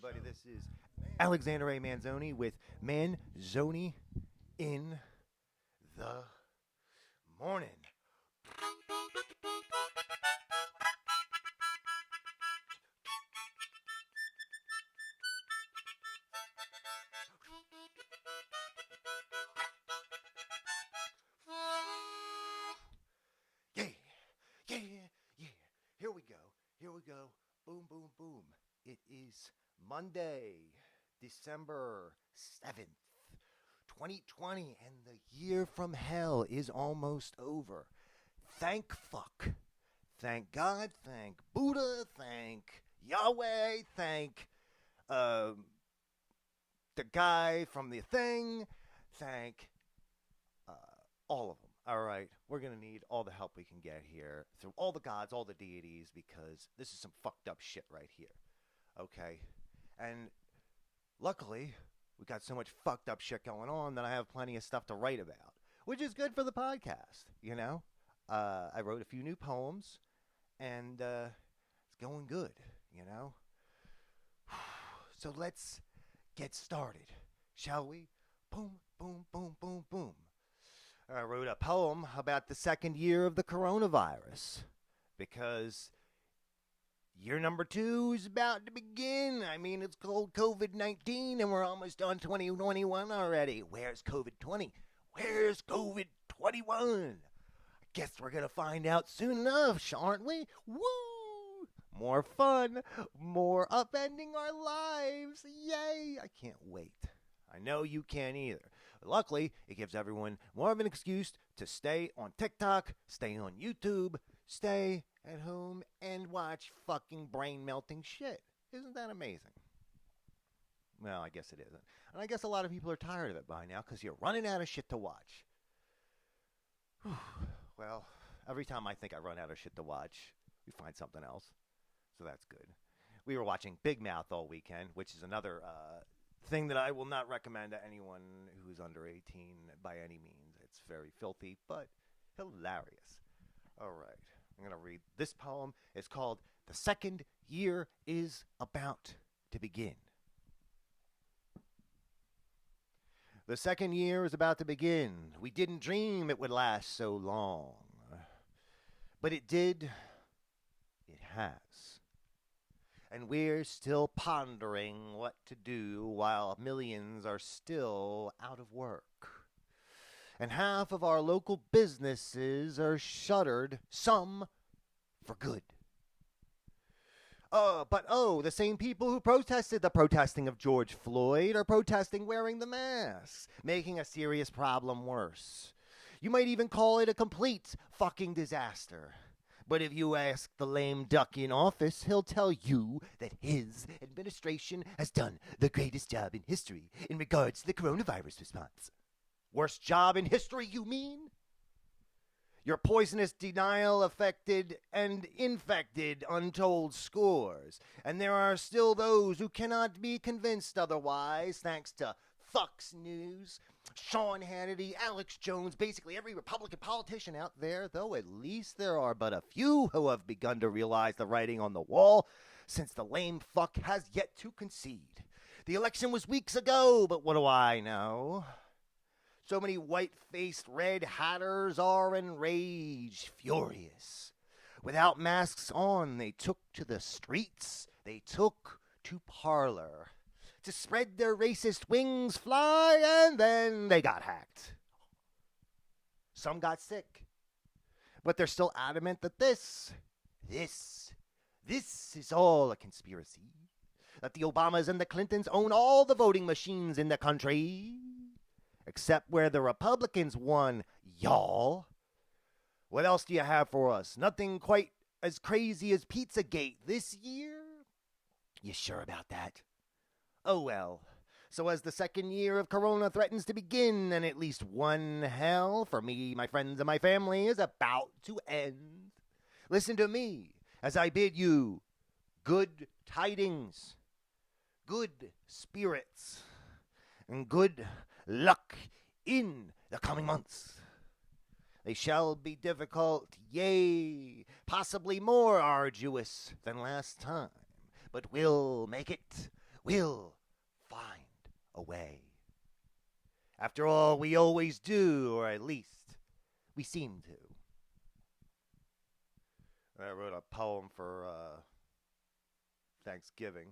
everybody. This is Alexander A. Manzoni with Manzoni in the morning. Yeah, yeah, yeah. Here we go. Here we go. Boom, boom, boom. It is Monday, December 7th, 2020, and the year from hell is almost over. Thank fuck. Thank God. Thank Buddha. Thank Yahweh. Thank the guy from the thing. Thank all of them. All right, we're going to need all the help we can get here through all the gods, all the deities, because this is some fucked up shit right here. Okay? And luckily, we got so much fucked up shit going on that I have plenty of stuff to write about, which is good for the podcast, you know? I wrote a few new poems, and it's going good, you know? So let's get started, shall we? Boom, boom, boom, boom, boom. I wrote a poem about the second year of the coronavirus because year number 2 is about to begin. I mean, it's called COVID-19 and we're almost on 2021 already. Where's COVID-20? Where's COVID-21? I guess we're going to find out soon enough, aren't we? Woo! More fun, more upending our lives. Yay! I can't wait. I know you can't either. But luckily, it gives everyone more of an excuse to stay on TikTok, stay on YouTube, stay at home, and watch fucking brain-melting shit. Isn't that amazing? Well, I guess it isn't. And I guess a lot of people are tired of it by now because you're running out of shit to watch. Well, every time I think I run out of shit to watch, we find something else. So that's good. We were watching Big Mouth all weekend, which is another thing that I will not recommend to anyone who's under 18 by any means. It's very filthy, but hilarious. All right. I'm going to read this poem. It's called The Second Year is About to Begin. The second year is about to begin. We didn't dream it would last so long. But it did. It has. And we're still pondering what to do while millions are still out of work. And half of our local businesses are shuttered, some for good. But the same people who protested the protesting of George Floyd are protesting wearing the masks, making a serious problem worse. You might even call it a complete fucking disaster. But if you ask the lame duck in office, he'll tell you that his administration has done the greatest job in history in regards to the coronavirus response. Worst job in history, you mean? Your poisonous denial affected and infected untold scores. And there are still those who cannot be convinced otherwise, thanks to Fox News, Sean Hannity, Alex Jones, basically every Republican politician out there, though at least there are but a few who have begun to realize the writing on the wall, since the lame fuck has yet to concede. The election was weeks ago, but what do I know? So many white-faced red hatters are enraged, furious. Without masks on, they took to the streets, they took to parlor to spread their racist wings fly, and then they got hacked. Some got sick. But they're still adamant that this is all a conspiracy. That the Obamas and the Clintons own all the voting machines in the country. Except where the Republicans won, y'all. What else do you have for us? Nothing quite as crazy as Pizzagate this year? You sure about that? Oh well, so as the second year of Corona threatens to begin, and at least one hell for me, my friends, and my family is about to end, listen to me as I bid you good tidings, good spirits, and good luck in the coming months. They shall be difficult, yea, possibly more arduous than last time, but we'll make it. We'll find a way. After all, we always do, or at least we seem to. I wrote a poem for Thanksgiving.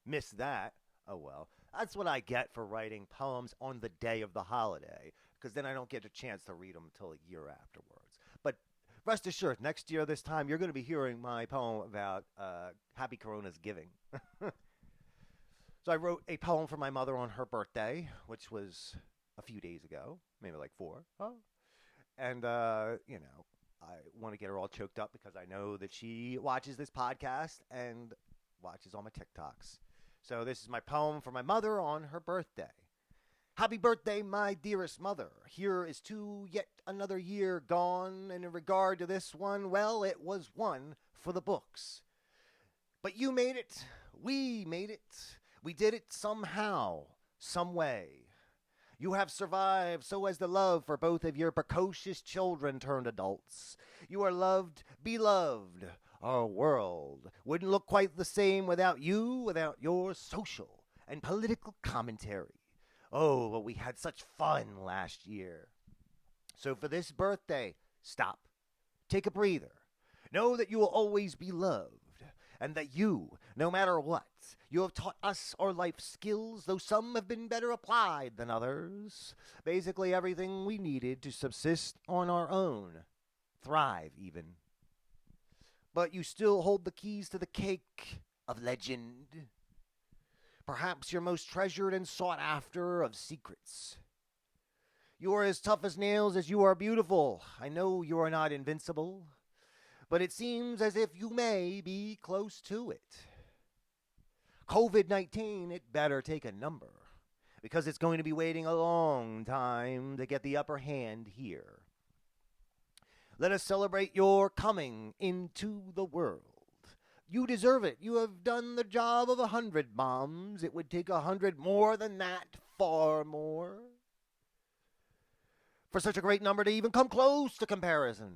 Missed that. Oh well. That's what I get for writing poems on the day of the holiday, because then I don't get a chance to read them until a year afterwards. But rest assured, next year this time, you're going to be hearing my poem about Happy Corona's Giving. So I wrote a poem for my mother on her birthday, which was a few days ago, maybe like 4. Oh. And, I want to get her all choked up because I know that she watches this podcast and watches all my TikToks. So this is my poem for my mother on her birthday. Happy birthday, my dearest mother. Here is to yet another year gone, and in regard to this one, well, it was one for the books. But you made it. We made it. We did it somehow, some way. You have survived so as the love for both of your precocious children turned adults. You are loved, beloved. Our world wouldn't look quite the same without you, without your social and political commentary. Oh, but we had such fun last year. So for this birthday, stop. Take a breather. Know that you will always be loved, and that you, no matter what, you have taught us our life skills, though some have been better applied than others. Basically everything we needed to subsist on our own. Thrive, even. But you still hold the keys to the cake of legend. Perhaps your most treasured and sought after of secrets. You are as tough as nails as you are beautiful. I know you are not invincible, but it seems as if you may be close to it. COVID-19, it better take a number, because it's going to be waiting a long time to get the upper hand here. Let us celebrate your coming into the world. You deserve it. You have done the job of 100 moms. It would take 100 more than that, far more, for such a great number to even come close to comparison.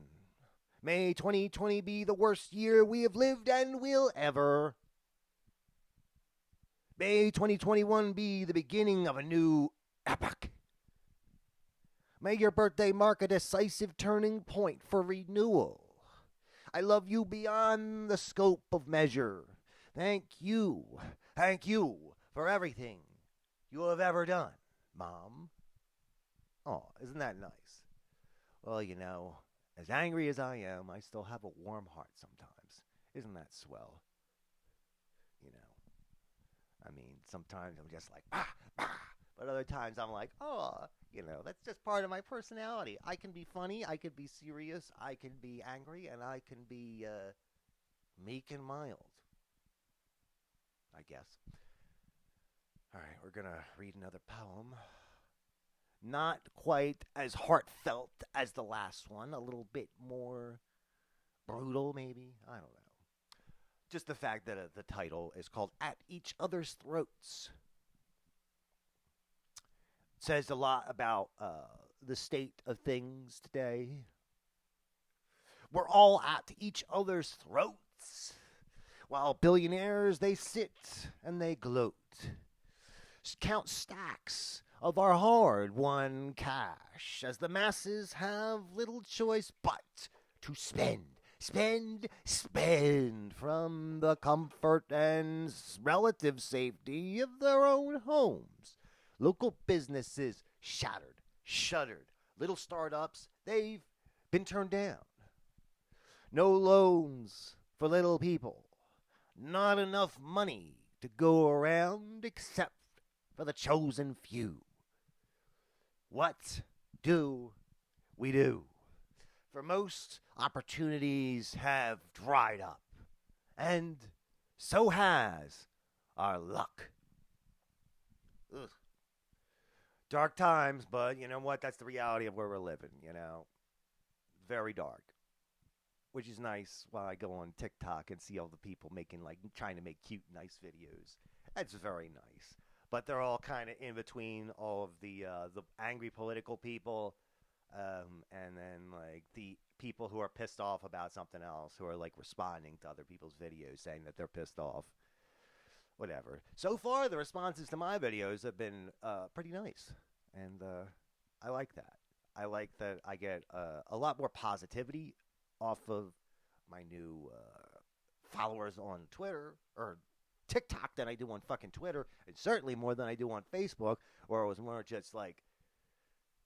May 2020 be the worst year we have lived and will ever. May 2021 be the beginning of a new epoch. May your birthday mark a decisive turning point for renewal. I love you beyond the scope of measure. Thank you for everything you have ever done, Mom. Oh, isn't that nice? Well, as angry as I am, I still have a warm heart sometimes. Isn't that swell? I mean, sometimes I'm just like, but other times I'm like, that's just part of my personality. I can be funny, I can be serious, I can be angry, and I can be meek and mild, I guess. All right, we're going to read another poem. Not quite as heartfelt as the last one, a little bit more brutal, maybe. I don't know. Just the fact that the title is called At Each Other's Throats. It says a lot about the state of things today. We're all at each other's throats, while billionaires, they sit and they gloat. Count stacks of our hard-won cash, as the masses have little choice but to spend from the comfort and relative safety of their own homes. Local businesses shattered, shuttered. Little startups, they've been turned down. No loans for little people. Not enough money to go around except for the chosen few. What do we do? For most, opportunities have dried up, and so has our luck. Ugh. Dark times, but you know what? That's the reality of where we're living, Very dark. Which is nice while I go on TikTok and see all the people trying to make cute, nice videos. That's very nice. But they're all kind of in between all of the angry political people, and then the people who are pissed off about something else, who are responding to other people's videos saying that they're pissed off. whatever. So far, the responses to my videos have been pretty nice, and I like that. I like that I get a lot more positivity off of my new followers on Twitter or TikTok than I do on fucking Twitter, and certainly more than I do on Facebook, where it was more just like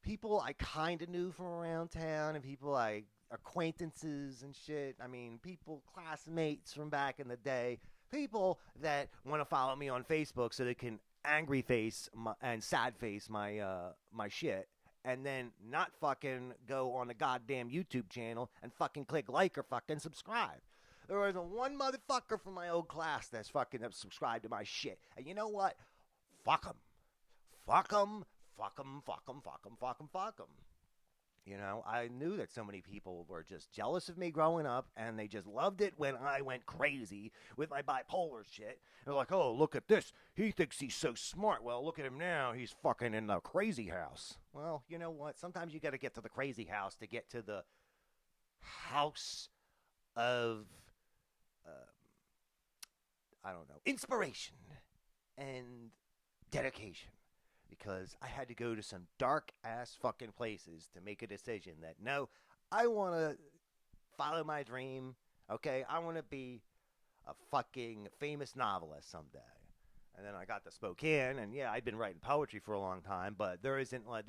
people I kind of knew from around town and people I acquaintances and shit. I mean, people, classmates from back in the day, people that want to follow me on Facebook so they can angry face and sad face my shit, and then not fucking go on the goddamn YouTube channel and fucking click like or fucking subscribe. There wasn't one motherfucker from my old class that's fucking subscribed to my shit. And you know what? Fuck them. Fuck them. Fuck them. Fuck them. Fuck them. Fuck them. Fuck them. You know, I knew that so many people were just jealous of me growing up, and they just loved it when I went crazy with my bipolar shit. They're like, oh, look at this. He thinks he's so smart. Well, look at him now. He's fucking in the crazy house. Well, you know what? Sometimes you got to get to the crazy house to get to the house of, I don't know, inspiration and dedication. Because I had to go to some dark-ass fucking places to make a decision that, no, I want to follow my dream, okay? I want to be a fucking famous novelist someday. And then I got to Spokane, and yeah, I'd been writing poetry for a long time, but there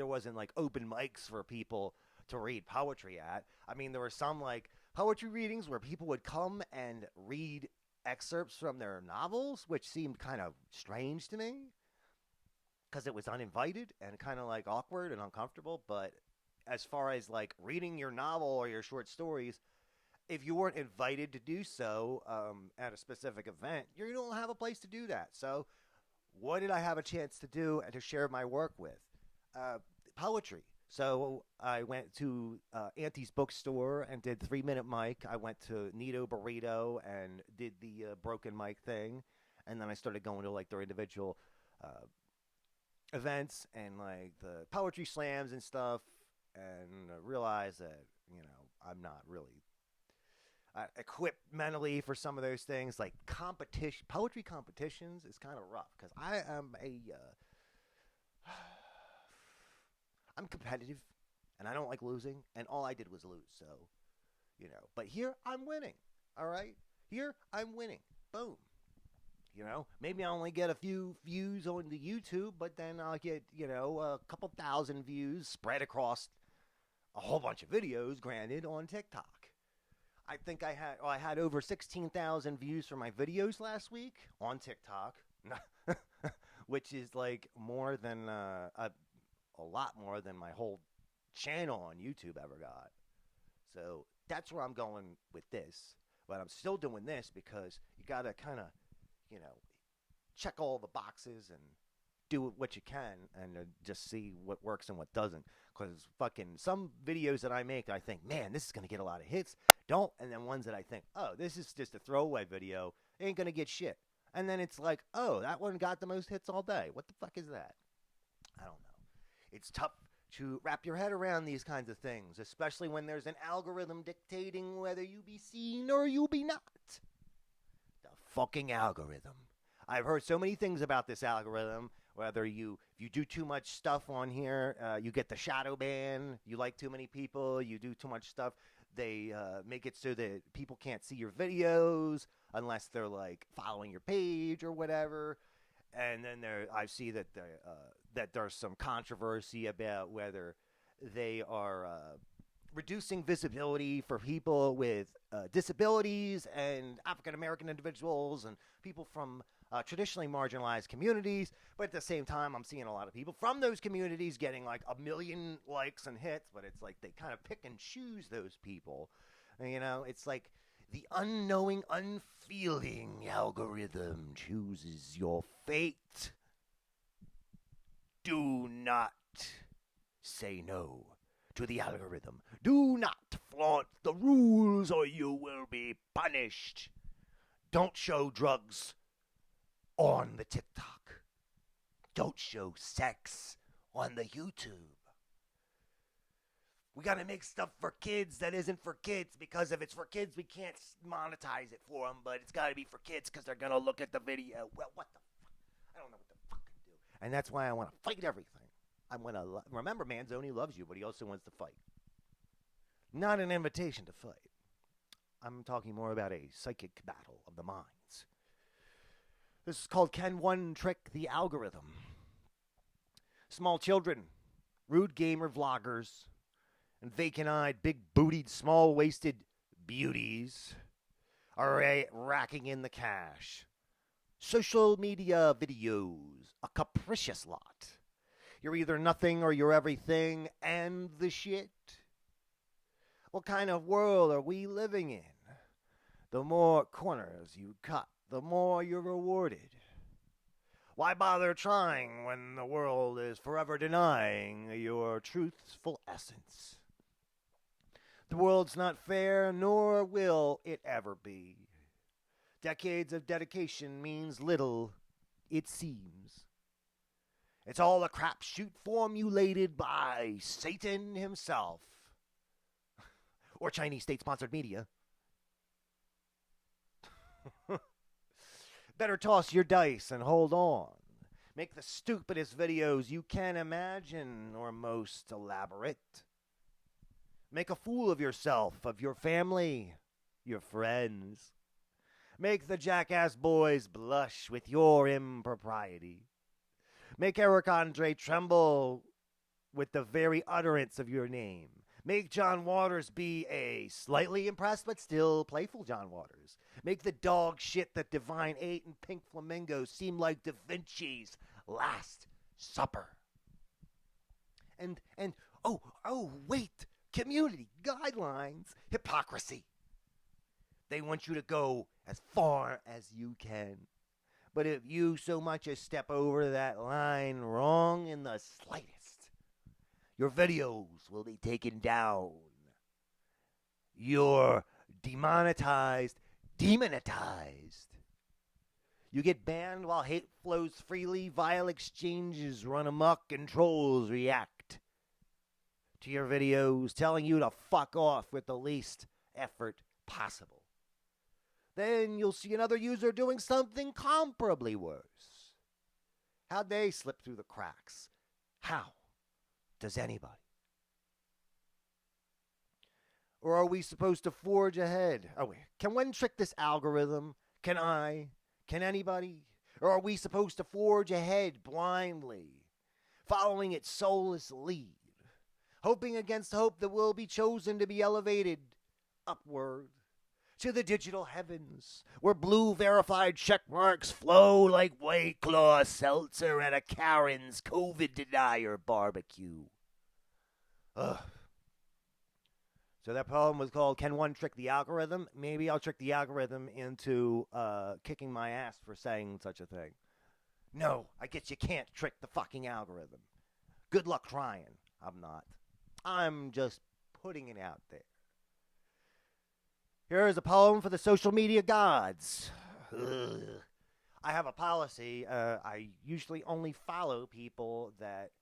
wasn't like open mics for people to read poetry at. I mean, there were some like poetry readings where people would come and read excerpts from their novels, which seemed kind of strange to me, because it was uninvited and kind of like awkward and uncomfortable. But as far as like reading your novel or your short stories, if you weren't invited to do so at a specific event, you don't have a place to do that. So what did I have a chance to do and to share my work with? Poetry. So I went to Auntie's bookstore and did 3-minute mic. I went to Nito Burrito and did the broken mic thing. And then I started going to like their individual events and like the poetry slams and stuff, and realized that, you know, I'm not really equipped mentally for some of those things. Like poetry competitions is kind of rough because I am I'm competitive and I don't like losing, and all I did was lose. So, you know, but here I'm winning. All right, here I'm winning. Boom. You know, maybe I only get a few views on the YouTube, but then I'll get, you know, a couple thousand views spread across a whole bunch of videos, granted, on TikTok. I think I had over 16,000 views for my videos last week on TikTok, which is like more than a lot more than my whole channel on YouTube ever got. So that's where I'm going with this. But I'm still doing this because you got to kind of, you know, check all the boxes and do what you can and just see what works and what doesn't. Because fucking some videos that I make, I think, man, this is going to get a lot of hits. Don't. And then ones that I think, oh, this is just a throwaway video. It ain't going to get shit. And then it's like, oh, that one got the most hits all day. What the fuck is that? I don't know. It's tough to wrap your head around these kinds of things, especially when there's an algorithm dictating whether you be seen or you be not. Fucking algorithm. I've heard so many things about this algorithm. Whether if you do too much stuff on here, you get the shadow ban. You like too many people, you do too much stuff. They make it so that people can't see your videos unless they're like following your page or whatever. And then I see that there's some controversy about whether they are reducing visibility for people with disabilities and African American individuals and people from traditionally marginalized communities. But at the same time, I'm seeing a lot of people from those communities getting like 1 million likes and hits. But it's like they kind of pick and choose those people. You know, it's like the unknowing, unfeeling algorithm chooses your fate. Do not say no to the algorithm. Do not flaunt the rules or you will be punished. Don't show drugs on the TikTok. Don't show sex on the YouTube. We got to make stuff for kids that isn't for kids, because if it's for kids, we can't monetize it for them, but it's got to be for kids because they're going to look at the video. Well, what the fuck? I don't know what to fucking do. And that's why I want to fight everything. I want to remember, Manzoni loves you, but he also wants to fight. Not an invitation to fight. I'm talking more about a psychic battle of the minds. This is called Can One Trick the Algorithm? Small children, rude gamer vloggers, and vacant-eyed, big-bootied, small-waisted beauties are racking in the cash. Social media videos, a capricious lot. You're either nothing or you're everything and the shit. What kind of world are we living in? The more corners you cut, the more you're rewarded. Why bother trying when the world is forever denying your truthful essence? The world's not fair, nor will it ever be. Decades of dedication means little, it seems. It's all a crapshoot formulated by Satan himself. Or Chinese state-sponsored media. Better toss your dice and hold on. Make the stupidest videos you can imagine or most elaborate. Make a fool of yourself, of your family, your friends. Make the jackass boys blush with your impropriety. Make Eric Andre tremble with the very utterance of your name. Make John Waters be a slightly impressed but still playful John Waters. Make the dog shit that Divine ate in Pink Flamingo seem like Da Vinci's Last Supper. And wait, community guidelines, hypocrisy. They want you to go as far as you can. But if you so much as step over that line wrong in the slightest, your videos will be taken down. You're demonetized, demonetized. You get banned while hate flows freely, vile exchanges run amok, and trolls react to your videos, telling you to fuck off with the least effort possible. Then you'll see another user doing something comparably worse. How'd they slip through the cracks? How does anybody? Or are we supposed to forge ahead? Oh, wait. Can one trick this algorithm? Can I? Can anybody? Or are we supposed to forge ahead blindly, following its soulless lead, hoping against hope that we'll be chosen to be elevated upward to the digital heavens, where blue verified check marks flow like White Claw seltzer at a Karen's COVID denier barbecue? Ugh. So that poem was called Can One Trick the Algorithm? Maybe I'll trick the algorithm into kicking my ass for saying such a thing. No, I guess you can't trick the fucking algorithm. Good luck trying. I'm not. I'm just putting it out there. Here is a poem for the social media gods. Ugh. I have a policy. I usually only follow people that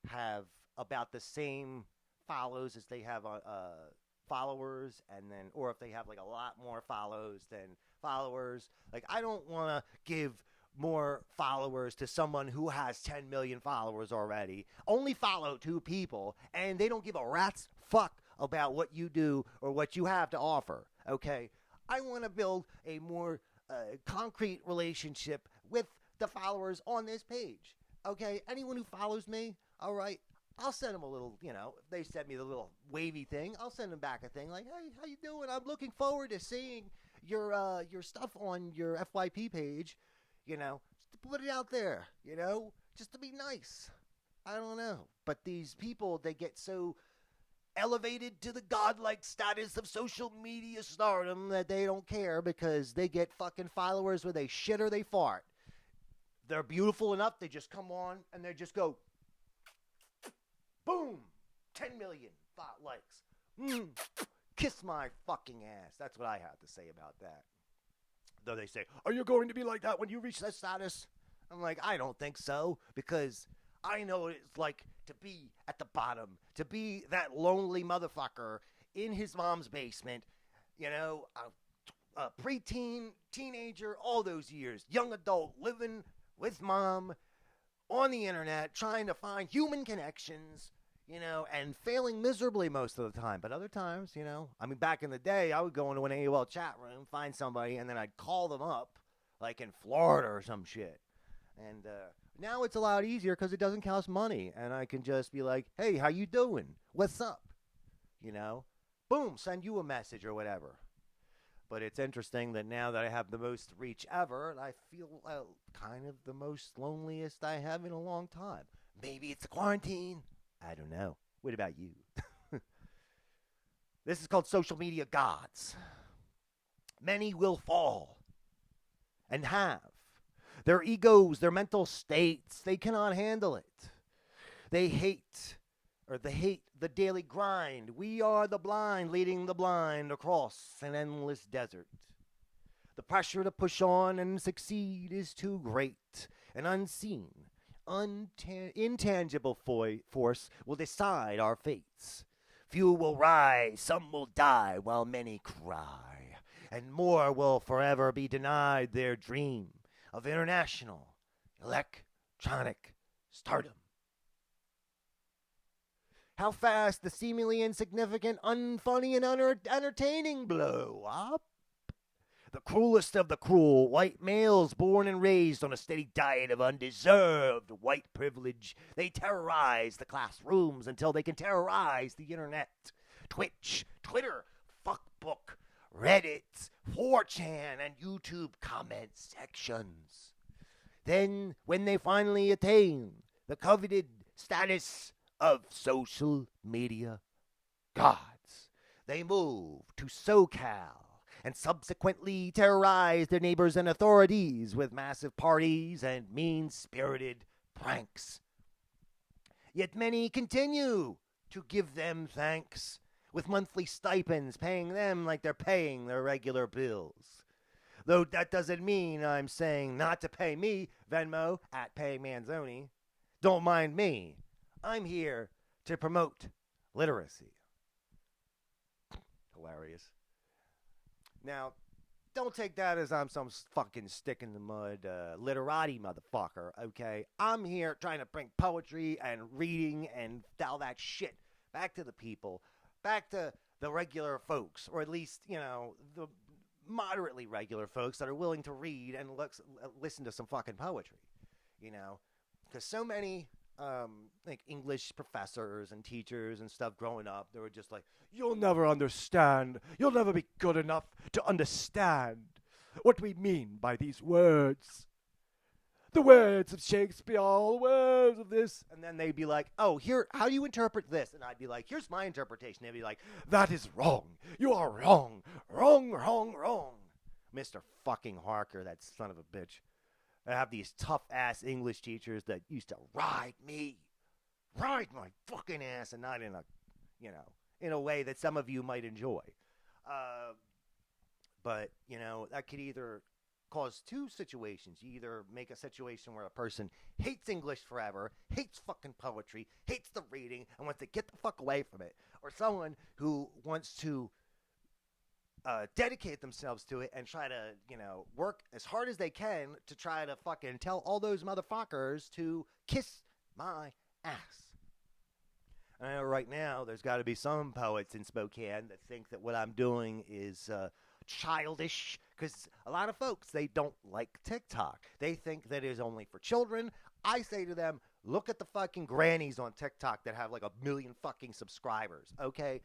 have about the same follows as they have followers, and then, or if they have like a lot more follows than followers. Like, I don't want to give more followers to someone who has 10 million followers already. Only follow 2 people, and they don't give a rat's fuck about what you do or what you have to offer. Okay, I want to build a more concrete relationship with the followers on this page. Okay, anyone who follows me, all right, I'll send them a little, if they send me the little wavy thing, I'll send them back a thing like, hey, how you doing? I'm looking forward to seeing your stuff on your FYP page, just to put it out there, just to be nice. I don't know. But these people, they get so elevated to the godlike status of social media stardom that they don't care because they get fucking followers where they shit or they fart. They're beautiful enough, they just come on and they just go, boom, 10 million likes. Kiss my fucking ass. That's what I have to say about that. Though they say, are you going to be like that when you reach that status? I'm like, I don't think so, because I know what it's like to be at the bottom, to be that lonely motherfucker in his mom's basement, you know, a preteen, teenager, all those years, young adult, living with mom on the internet, trying to find human connections, you know, and failing miserably most of the time. But other times, you know, I mean, back in the day, I would go into an AOL chat room, find somebody, and then I'd call them up, like in Florida or some shit. And now it's a lot easier because it doesn't cost money, and I can just be like, hey, how you doing? What's up? You know? Boom, send you a message or whatever. But it's interesting that now that I have the most reach ever, I feel kind of the most loneliest I have in a long time. Maybe it's the quarantine. I don't know. What about you? This is called social media gods. Many will fall and have. Their egos, their mental states, they cannot handle it. They hate the daily grind. We are the blind leading the blind across an endless desert. The pressure to push on and succeed is too great. An unseen, intangible force will decide our fates. Few will rise, some will die, while many cry. And more will forever be denied their dream of international electronic stardom. How fast the seemingly insignificant, unfunny, and unentertaining blow up. The cruelest of the cruel, white males born and raised on a steady diet of undeserved white privilege. They terrorize the classrooms until they can terrorize the internet. Twitch, Twitter, Fuckbook, Reddit, 4chan, and YouTube comment sections. Then, when they finally attain the coveted status of social media gods, they move to SoCal and subsequently terrorize their neighbors and authorities with massive parties and mean-spirited pranks. Yet many continue to give them thanks, with monthly stipends paying them like they're paying their regular bills. Though that doesn't mean I'm saying not to pay me, Venmo, at Pay Manzoni. Don't mind me. I'm here to promote literacy. Hilarious. Now, don't take that as I'm some fucking stick in the mud literati motherfucker, okay? I'm here trying to bring poetry and reading and all that shit back to the people, back to the regular folks, or at least, you know, the moderately regular folks that are willing to read and listen to some fucking poetry, you know? Because so many like English professors and teachers and stuff growing up, they were just like, you'll never understand. You'll never be good enough to understand what we mean by these words. The words of Shakespeare, all words of this. And then they'd be like, oh, here, how do you interpret this? And I'd be like, here's my interpretation. They'd be like, that is wrong. You are wrong. Wrong, wrong, wrong. Mr. fucking Harker, that son of a bitch. I have these tough-ass English teachers that used to ride my fucking ass, and not in a, you know, in a way that some of you might enjoy. But, you know, that could either cause two situations. You either make a situation where a person hates English forever, hates fucking poetry, hates the reading, and wants to get the fuck away from it. Or someone who wants to dedicate themselves to it and try to, you know, work as hard as they can to try to fucking tell all those motherfuckers to kiss my ass. I know right now there's got to be some poets in Spokane that think that what I'm doing is childish, because a lot of folks, they don't like TikTok. They think that it is only for children. I say to them, look at the fucking grannies on TikTok that have like 1 million fucking subscribers, okay?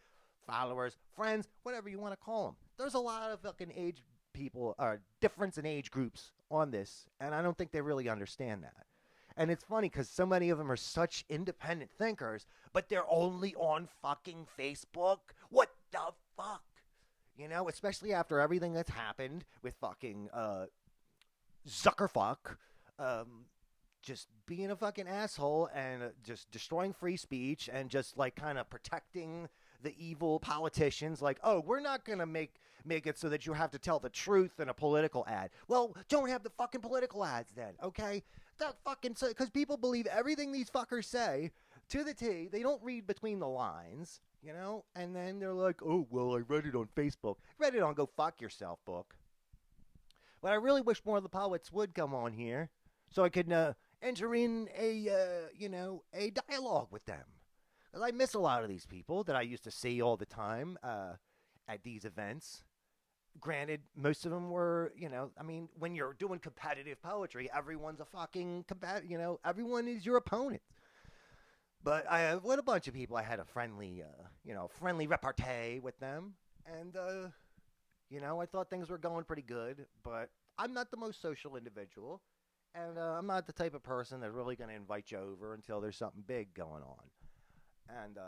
Followers, friends, whatever you want to call them. There's a lot of fucking age people, difference in age groups on this, and I don't think they really understand that. And it's funny because so many of them are such independent thinkers, but they're only on fucking Facebook. What the fuck? You know, especially after everything that's happened with fucking Zuckerfuck, just being a fucking asshole and just destroying free speech and just like kind of protecting the evil politicians, like, oh, we're not going to make it so that you have to tell the truth in a political ad. Well, don't have the fucking political ads then, okay? That fucking, because people believe everything these fuckers say. to the T. They don't read between the lines, you know? And then they're like, oh, well, I read it on Facebook. Read it on Go Fuck Yourself book. But I really wish more of the poets would come on here so I could enter in a dialogue with them. Because I miss a lot of these people that I used to see all the time at these events. Granted, most of them were, when you're doing competitive poetry, everyone's a fucking everyone is your opponent. But with a bunch of people, I had a friendly repartee with them, and I thought things were going pretty good. But I'm not the most social individual, and I'm not the type of person that's really going to invite you over until there's something big going on. And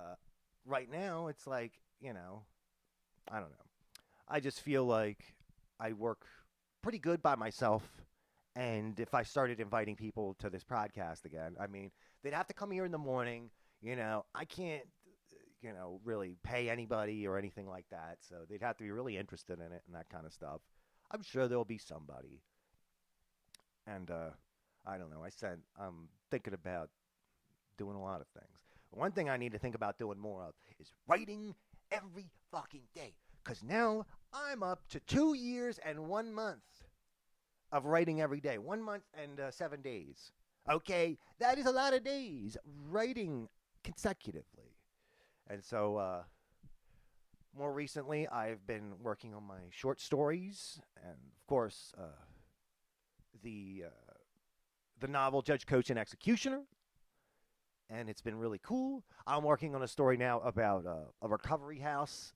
right now, it's like, I don't know. I just feel like I work pretty good by myself. And if I started inviting people to this podcast again, I mean, they'd have to come here in the morning. I can't, really pay anybody or anything like that. So they'd have to be really interested in it and that kind of stuff. I'm sure there'll be somebody. And I don't know. I'm thinking about doing a lot of things. One thing I need to think about doing more of is writing every fucking day. Because now I'm up to 2 years and 1 month of writing every day. 1 month and 7 days. Okay, that is a lot of days writing consecutively. And so more recently, I've been working on my short stories. And, of course, the novel Judge, Coach, and Executioner. And it's been really cool. I'm working on a story now about a recovery house,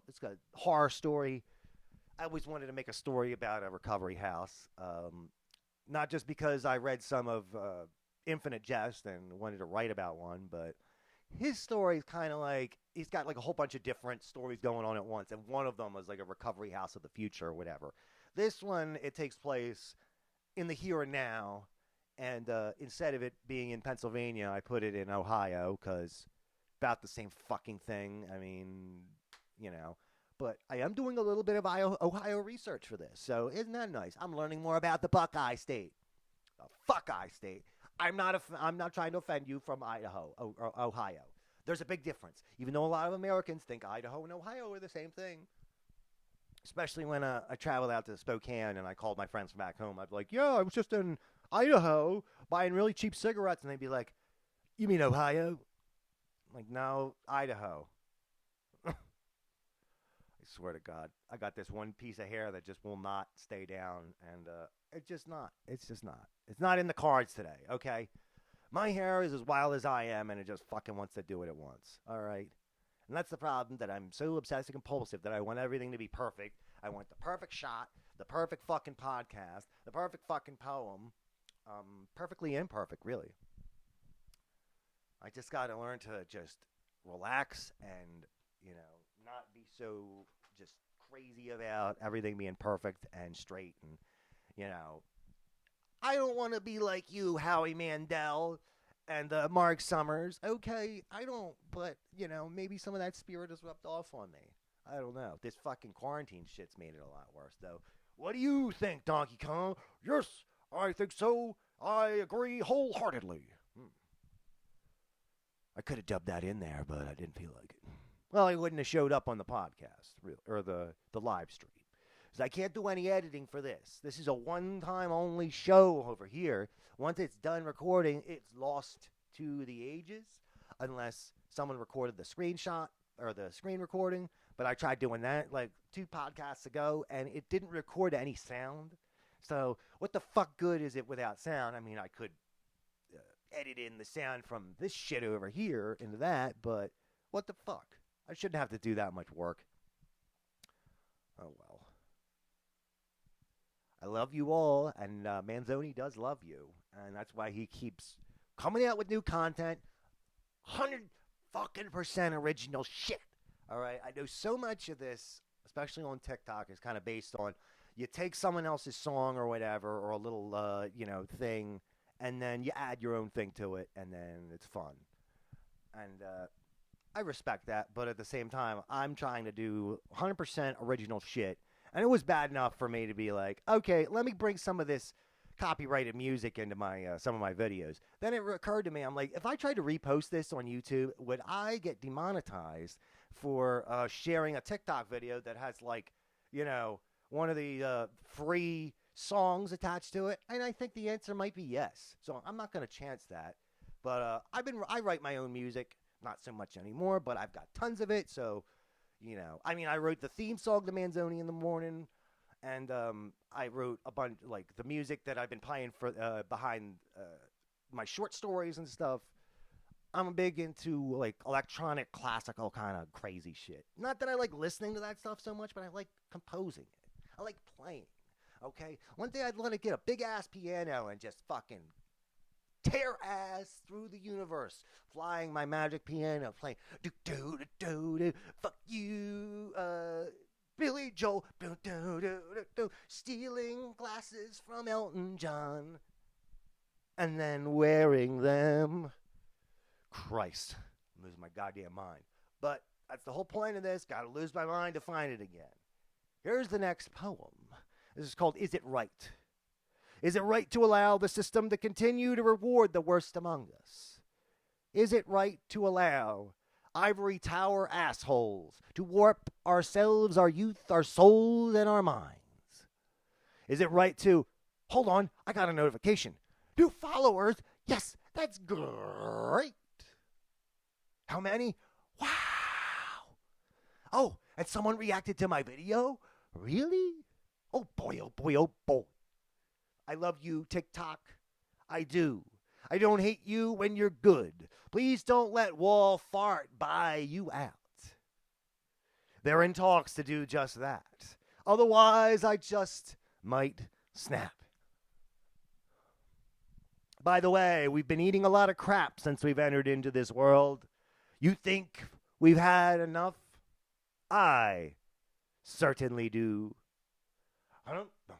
it's a horror story. I always wanted to make a story about a recovery house, not just because I read some of Infinite Jest and wanted to write about one, but his story is kind of like, he's got like a whole bunch of different stories going on at once, and one of them was like a recovery house of the future or whatever. This one, it takes place in the here and now. And instead of it being in Pennsylvania, I put it in Ohio because about the same fucking thing. I mean, But I am doing a little bit of Ohio research for this. So isn't that nice? I'm learning more about the Buckeye State. The Fuckeye State. I'm not trying to offend you from Idaho or Ohio. There's a big difference. Even though a lot of Americans think Idaho and Ohio are the same thing. Especially when I traveled out to Spokane and I called my friends from back home. I'd be like, yeah, I was just in Idaho buying really cheap cigarettes. And they'd be like, you mean Ohio? I'm like, no, Idaho. I swear to God. I got this one piece of hair that just will not stay down. And it's just not. It's not in the cards today, okay? My hair is as wild as I am, and it just fucking wants to do what it wants. All right? And that's the problem, that I'm so obsessive compulsive that I want everything to be perfect. I want the perfect shot, the perfect fucking podcast, the perfect fucking poem. Perfectly imperfect, really. I just got to learn to just relax and, not be so just crazy about everything being perfect and straight. And, I don't want to be like you, Howie Mandel and Mark Summers. Okay, I don't, but, maybe some of that spirit has rubbed off on me. I don't know. This fucking quarantine shit's made it a lot worse, though. What do you think, Donkey Kong? Yes, I think so. I agree wholeheartedly. I could have dubbed that in there, but I didn't feel like it. Well, I wouldn't have showed up on the podcast, or the live stream. Because I can't do any editing for this. This is a one-time only show over here. Once it's done recording, it's lost to the ages, unless someone recorded the screenshot or the screen recording. But I tried doing that like 2 podcasts ago, and it didn't record any sound. So what the fuck good is it without sound? I mean, I could edit in the sound from this shit over here into that, but what the fuck? I shouldn't have to do that much work. Oh, well. I love you all, and Manzoni does love you, and that's why he keeps coming out with new content. 100% original shit. All right? I know so much of this, especially on TikTok, is kind of based on you take someone else's song or whatever, or a little, thing, and then you add your own thing to it, and then it's fun. And I respect that, but at the same time, I'm trying to do 100% original shit. And it was bad enough for me to be like, okay, let me bring some of this copyrighted music into my some of my videos. Then it occurred to me, I'm like, if I tried to repost this on YouTube, would I get demonetized for sharing a TikTok video that has like, one of the free songs attached to it? And I think the answer might be yes. So I'm not going to chance that. But I write my own music, not so much anymore, but I've got tons of it. So, I wrote the theme song to Manzoni in the morning. And I wrote a bunch, like, the music that I've been playing for behind my short stories and stuff. I'm big into, like, electronic, classical kind of crazy shit. Not that I like listening to that stuff so much, but I like composing it. I like playing, okay? One day I'd want to get a big-ass piano and just fucking tear ass through the universe, flying my magic piano, playing do-do-do-do-do, fuck you, Billy Joel, stealing glasses from Elton John, and then wearing them. Christ, I'm losing my goddamn mind. But that's the whole point of this. Gotta lose my mind to find it again. Here's the next poem. This is called Is It Right? Is it right to allow the system to continue to reward the worst among us? Is it right to allow ivory tower assholes to warp ourselves, our youth, our souls, and our minds? Is it right to, hold on, I got a notification. New followers? Yes, that's great. How many? Wow. Oh, and someone reacted to my video? Really? Oh boy, oh boy, oh boy. I love you, TikTok. I do. I don't hate you when you're good. Please don't let Wall Fart buy you out. They're in talks to do just that. Otherwise, I just might snap. By the way, we've been eating a lot of crap since we've entered into this world. You think we've had enough? I certainly do. I don't know.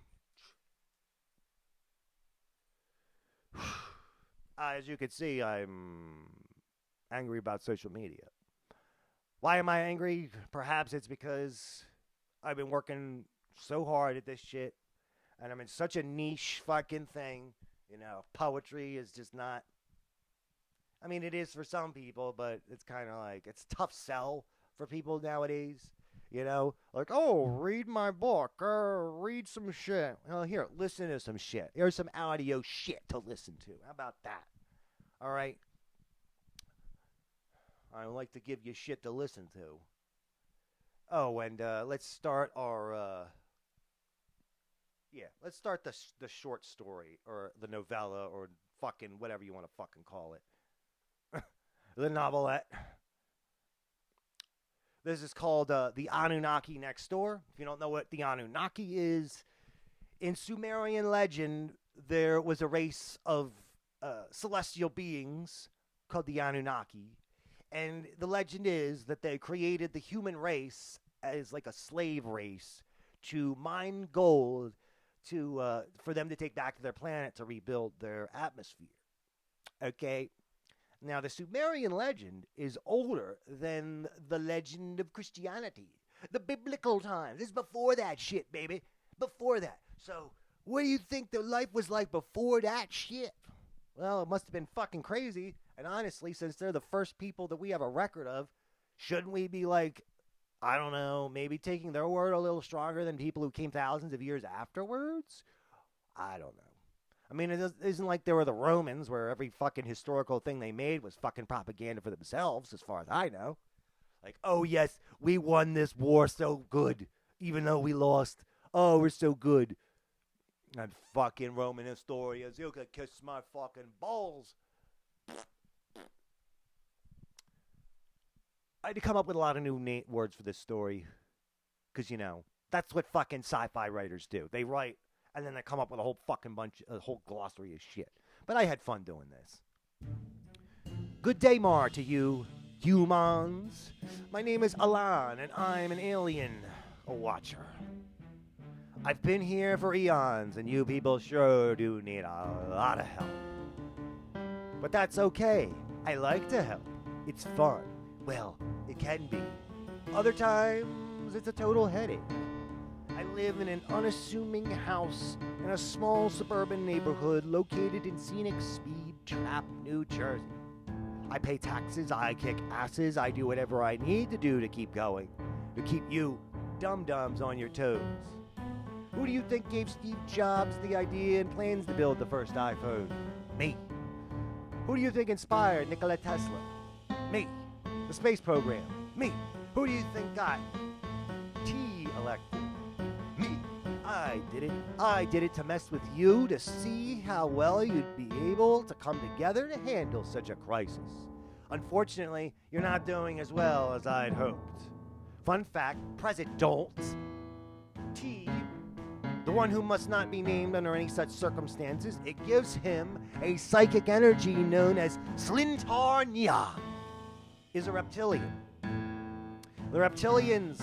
As you can see, I'm angry about social media. Why am I angry? Perhaps it's because I've been working so hard at this shit, and I'm in such a niche fucking thing. Poetry is just not... I mean, it is for some people, but it's kind of like, it's tough sell for people nowadays. Like, oh, read my book, or read some shit. Well, here, listen to some shit. Here's some audio shit to listen to. How about that? All right? I like to give you shit to listen to. Oh, and let's start our... let's start the short story, or the novella, or fucking whatever you want to fucking call it. The novelette. This is called the Annunaki Next Door. If you don't know what the Anunnaki is, in Sumerian legend, there was a race of celestial beings called the Anunnaki. And the legend is that they created the human race as like a slave race to mine gold for them to take back to their planet to rebuild their atmosphere. Okay? Now, the Sumerian legend is older than the legend of Christianity. The biblical times. This is before that shit, baby. Before that. So, what do you think their life was like before that shit? Well, it must have been fucking crazy. And honestly, since they're the first people that we have a record of, shouldn't we be like, I don't know, maybe taking their word a little stronger than people who came thousands of years afterwards? I don't know. I mean, it isn't like there were the Romans where every fucking historical thing they made was fucking propaganda for themselves, as far as I know. Like, oh, yes, we won this war so good, even though we lost. Oh, we're so good. And fucking Roman historians, you could kiss my fucking balls. I had to come up with a lot of new words for this story. Because, that's what fucking sci-fi writers do. They write, and then they come up with a whole fucking a whole glossary of shit. But I had fun doing this. Good day, Mar, to you, humans. My name is Alan, and I'm an alien watcher. I've been here for eons, and you people sure do need a lot of help. But that's okay. I like to help. It's fun. Well, it can be. Other times, it's a total headache. I live in an unassuming house in a small suburban neighborhood located in scenic Speed Trap, New Jersey. I pay taxes, I kick asses, I do whatever I need to do to keep going, to keep you dum-dums on your toes. Who do you think gave Steve Jobs the idea and plans to build the first iPhone? Me. Who do you think inspired Nikola Tesla? Me. The space program? Me. Who do you think got T elected? Me. I did it. I did it to mess with you, to see how well you'd be able to come together to handle such a crisis. Unfortunately, you're not doing as well as I'd hoped. Fun fact, President T, the one who must not be named under any such circumstances, it gives him a psychic energy known as Slintarnia, is a reptilian. The reptilians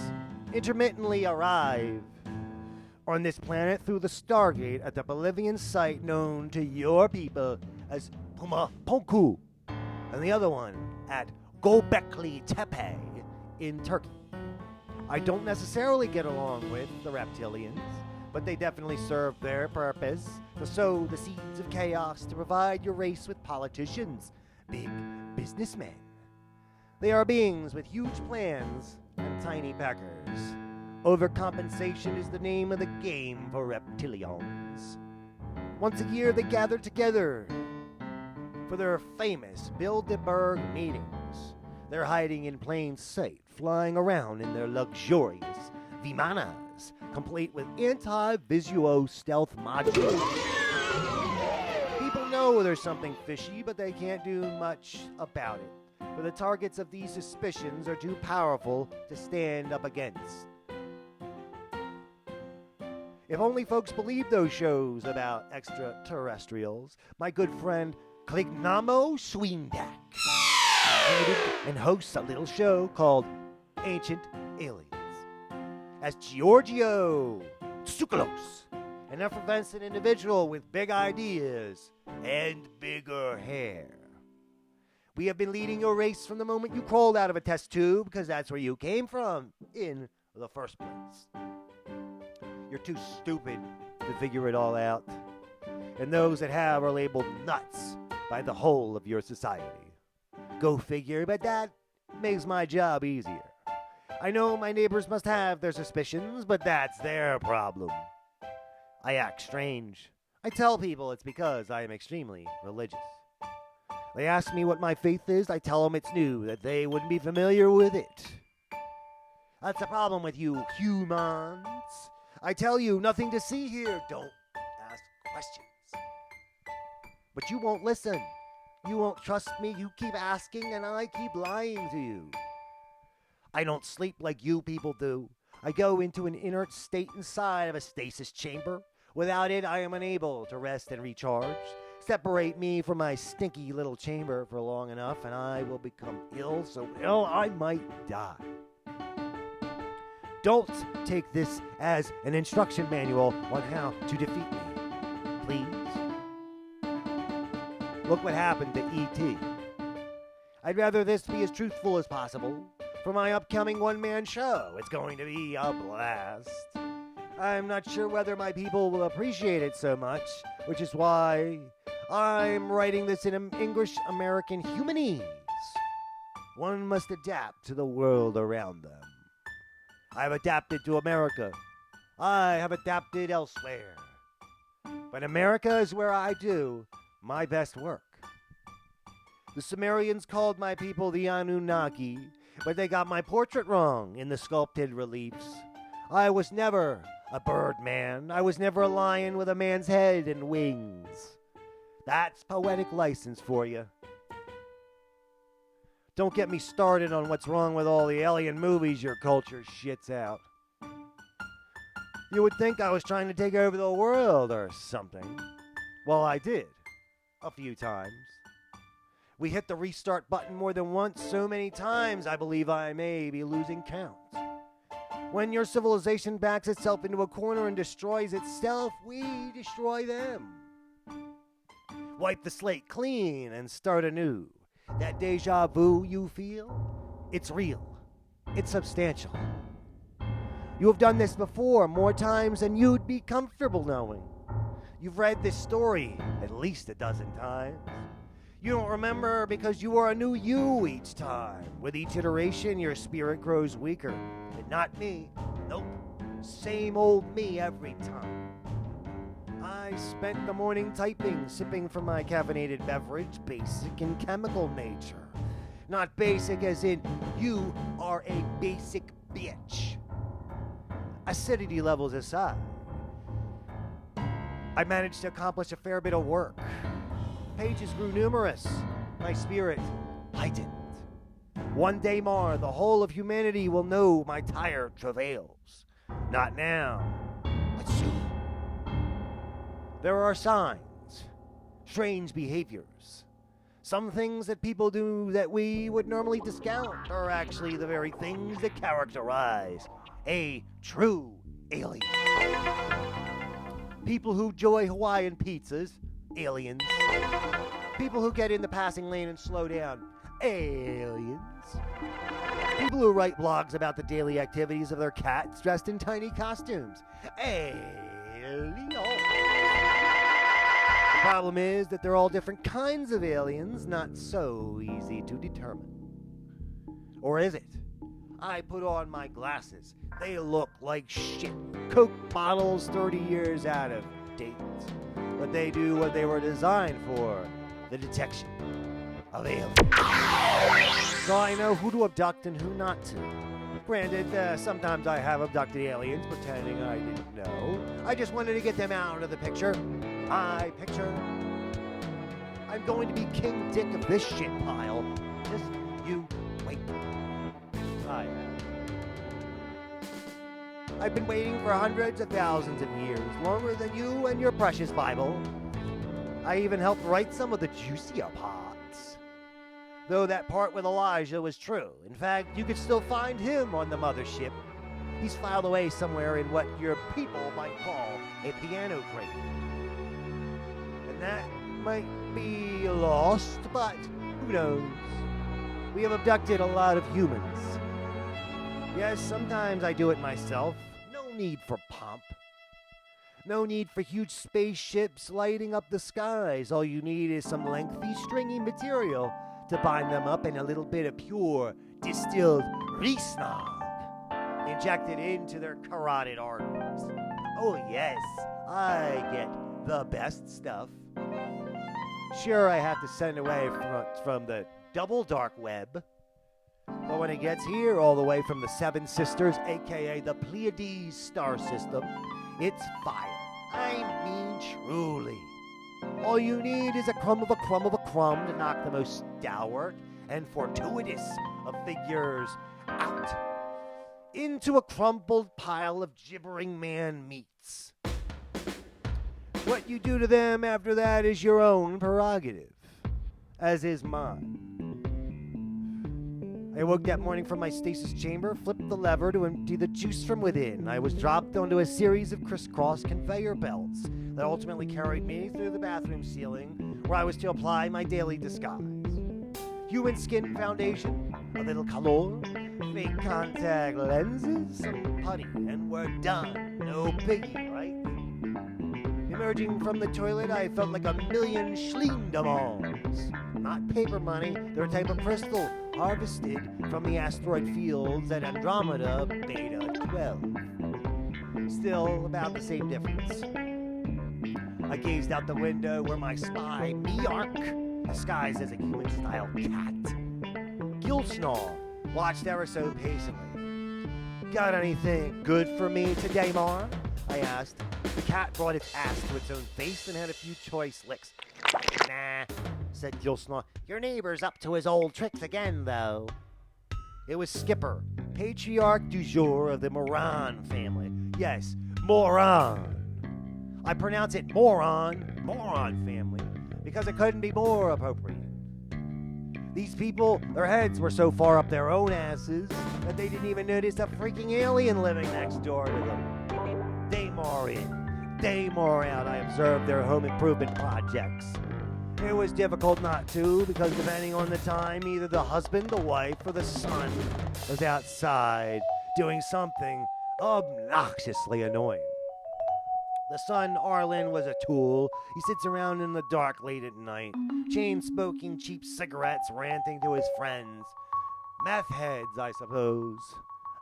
intermittently arrive on this planet through the Stargate at the Bolivian site known to your people as Pumapunku, and the other one at Göbekli Tepe in Turkey. I don't necessarily get along with the reptilians, but they definitely serve their purpose to sow the seeds of chaos to provide your race with politicians, big businessmen. They are beings with huge plans and tiny peckers. Overcompensation is the name of the game for reptilians. Once a year they gather together for their famous Bilderberg meetings. They're hiding in plain sight, flying around in their luxurious Vimanas, complete with anti-visual stealth modules. People know there's something fishy, but they can't do much about it, for the targets of these suspicions are too powerful to stand up against. If only folks believed those shows about extraterrestrials, my good friend Klignamo Swindak created and hosts a little show called Ancient Aliens. As Giorgio Tsoukalos, an effervescent individual with big ideas and bigger hair. We have been leading your race from the moment you crawled out of a test tube, because that's where you came from in the first place. You're too stupid to figure it all out, and those that have are labeled nuts by the whole of your society. Go figure, but that makes my job easier. I know my neighbors must have their suspicions, but that's their problem. I act strange. I tell people it's because I am extremely religious. They ask me what my faith is, I tell them it's new, that they wouldn't be familiar with it. That's the problem with you humans. I tell you, nothing to see here. Don't ask questions. But you won't listen. You won't trust me. You keep asking, and I keep lying to you. I don't sleep like you people do. I go into an inert state inside of a stasis chamber. Without it, I am unable to rest and recharge. Separate me from my stinky little chamber for long enough, and I will become ill, so ill I might die. Don't take this as an instruction manual on how to defeat me, please. Look what happened to E.T. I'd rather this be as truthful as possible. For my upcoming one-man show, it's going to be a blast. I'm not sure whether my people will appreciate it so much, which is why I'm writing this in English-American humanese. One must adapt to the world around them. I've adapted to America. I have adapted elsewhere. But America is where I do my best work. The Sumerians called my people the Anunnaki, but they got my portrait wrong in the sculpted reliefs. I was never a bird man. I was never a lion with a man's head and wings. That's poetic license for you. Don't get me started on what's wrong with all the alien movies your culture shits out. You would think I was trying to take over the world or something. Well, I did. A few times. We hit the restart button more than once, so many times I believe I may be losing count. When your civilization backs itself into a corner and destroys itself, we destroy them. Wipe the slate clean and start anew. That deja vu you feel, it's real. It's substantial. You have done this before, more times than you'd be comfortable knowing. You've read this story at least a dozen times. You don't remember because you are a new you each time. With each iteration, your spirit grows weaker. And not me. Nope. Same old me every time. I spent the morning typing, sipping from my caffeinated beverage, basic in chemical nature. Not basic as in, you are a basic bitch. Acidity levels aside, I managed to accomplish a fair bit of work. Pages grew numerous. My spirit heightened. One day more, the whole of humanity will know my tired travails. Not now, but soon. There are signs, strange behaviors. Some things that people do that we would normally discount are actually the very things that characterize a true alien. People who enjoy Hawaiian pizzas, aliens. People who get in the passing lane and slow down, aliens. People who write blogs about the daily activities of their cats dressed in tiny costumes, aliens. The problem is that they're all different kinds of aliens, not so easy to determine. Or is it? I put on my glasses. They look like shit. Coke bottles 30 years out of date. But they do what they were designed for, the detection of aliens. So I know who to abduct and who not to. Granted, sometimes I have abducted aliens pretending I didn't know. I just wanted to get them out of the picture. I'm going to be King Dick of this shit pile. Just you wait. I've been waiting for hundreds of thousands of years, longer than you and your precious Bible. I even helped write some of the juicier parts. Though that part with Elijah was true. In fact, you could still find him on the mothership. He's filed away somewhere in what your people might call a piano crate. And that might be lost, but who knows? We have abducted a lot of humans. Yes, sometimes I do it myself. No need for pomp. No need for huge spaceships lighting up the skies. All you need is some lengthy, stringy material to bind them up and a little bit of pure, distilled Riesnog injected into their carotid arteries. Oh yes, I get the best stuff. Sure, I have to send away from the double dark web. But when it gets here, all the way from the Seven Sisters, a.k.a. the Pleiades star system, it's fire. I mean truly. All you need is a crumb of a crumb of a crumb to knock the most stalwart and fortuitous of figures out into a crumpled pile of gibbering man meats. What you do to them after that is your own prerogative, as is mine. I woke that morning from my stasis chamber, flipped the lever to empty the juice from within. I was dropped onto a series of crisscross conveyor belts that ultimately carried me through the bathroom ceiling, where I was to apply my daily disguise. Human skin foundation, a little color, fake contact lenses, some putty, and we're done. No biggie, right? Emerging from the toilet, I felt like a million Schlindemanns. Not paper money, they're a type of crystal harvested from the asteroid fields at Andromeda Beta 12. Still about the same difference. I gazed out the window where my spy, Miark, disguised as a human-style cat, Gilsnaw, watched ever so patiently. Got anything good for me today, Mar? I asked. The cat brought its ass to its own face and had a few choice licks. Nah, said Gilsnaw. Your neighbor's up to his old tricks again, though. It was Skipper, patriarch du jour of the Moran family. Yes, Moran. I pronounce it Moran family, because it couldn't be more appropriate. These people, their heads were so far up their own asses that they didn't even notice a freaking alien living next door to them. Day more in, day more out, I observed their home improvement projects. It was difficult not to, because depending on the time, either the husband, the wife, or the son was outside doing something obnoxiously annoying. The son, Arlen, was a tool. He sits around in the dark late at night, chain-smoking cheap cigarettes, ranting to his friends. Meth heads, I suppose.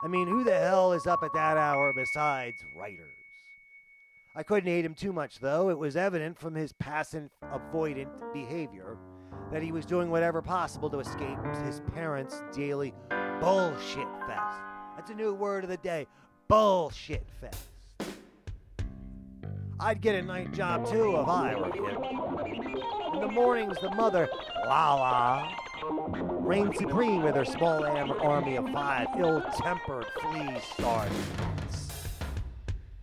I mean, who the hell is up at that hour besides writers? I couldn't hate him too much, though. It was evident from his passive, avoidant behavior that he was doing whatever possible to escape his parents' daily bullshit fest. That's a new word of the day, bullshit fest. I'd get a night job, too, if I were him. In the mornings, the mother, Lala, reigned supreme with her small army of 5 ill-tempered flea-starved.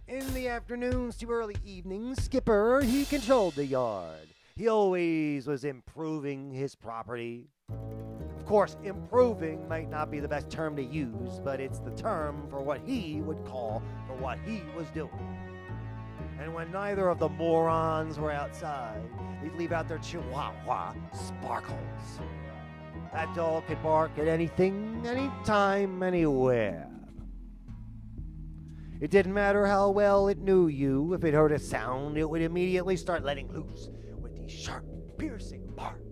In the afternoons to early evenings, Skipper, he controlled the yard. He always was improving his property. Of course, improving might not be the best term to use, but it's the term for what he would call for what he was doing. And when neither of the morons were outside, they'd leave out their chihuahua, Sparkles. That dog could bark at anything, anytime, anywhere. It didn't matter how well it knew you. If it heard a sound, it would immediately start letting loose with these sharp, piercing barks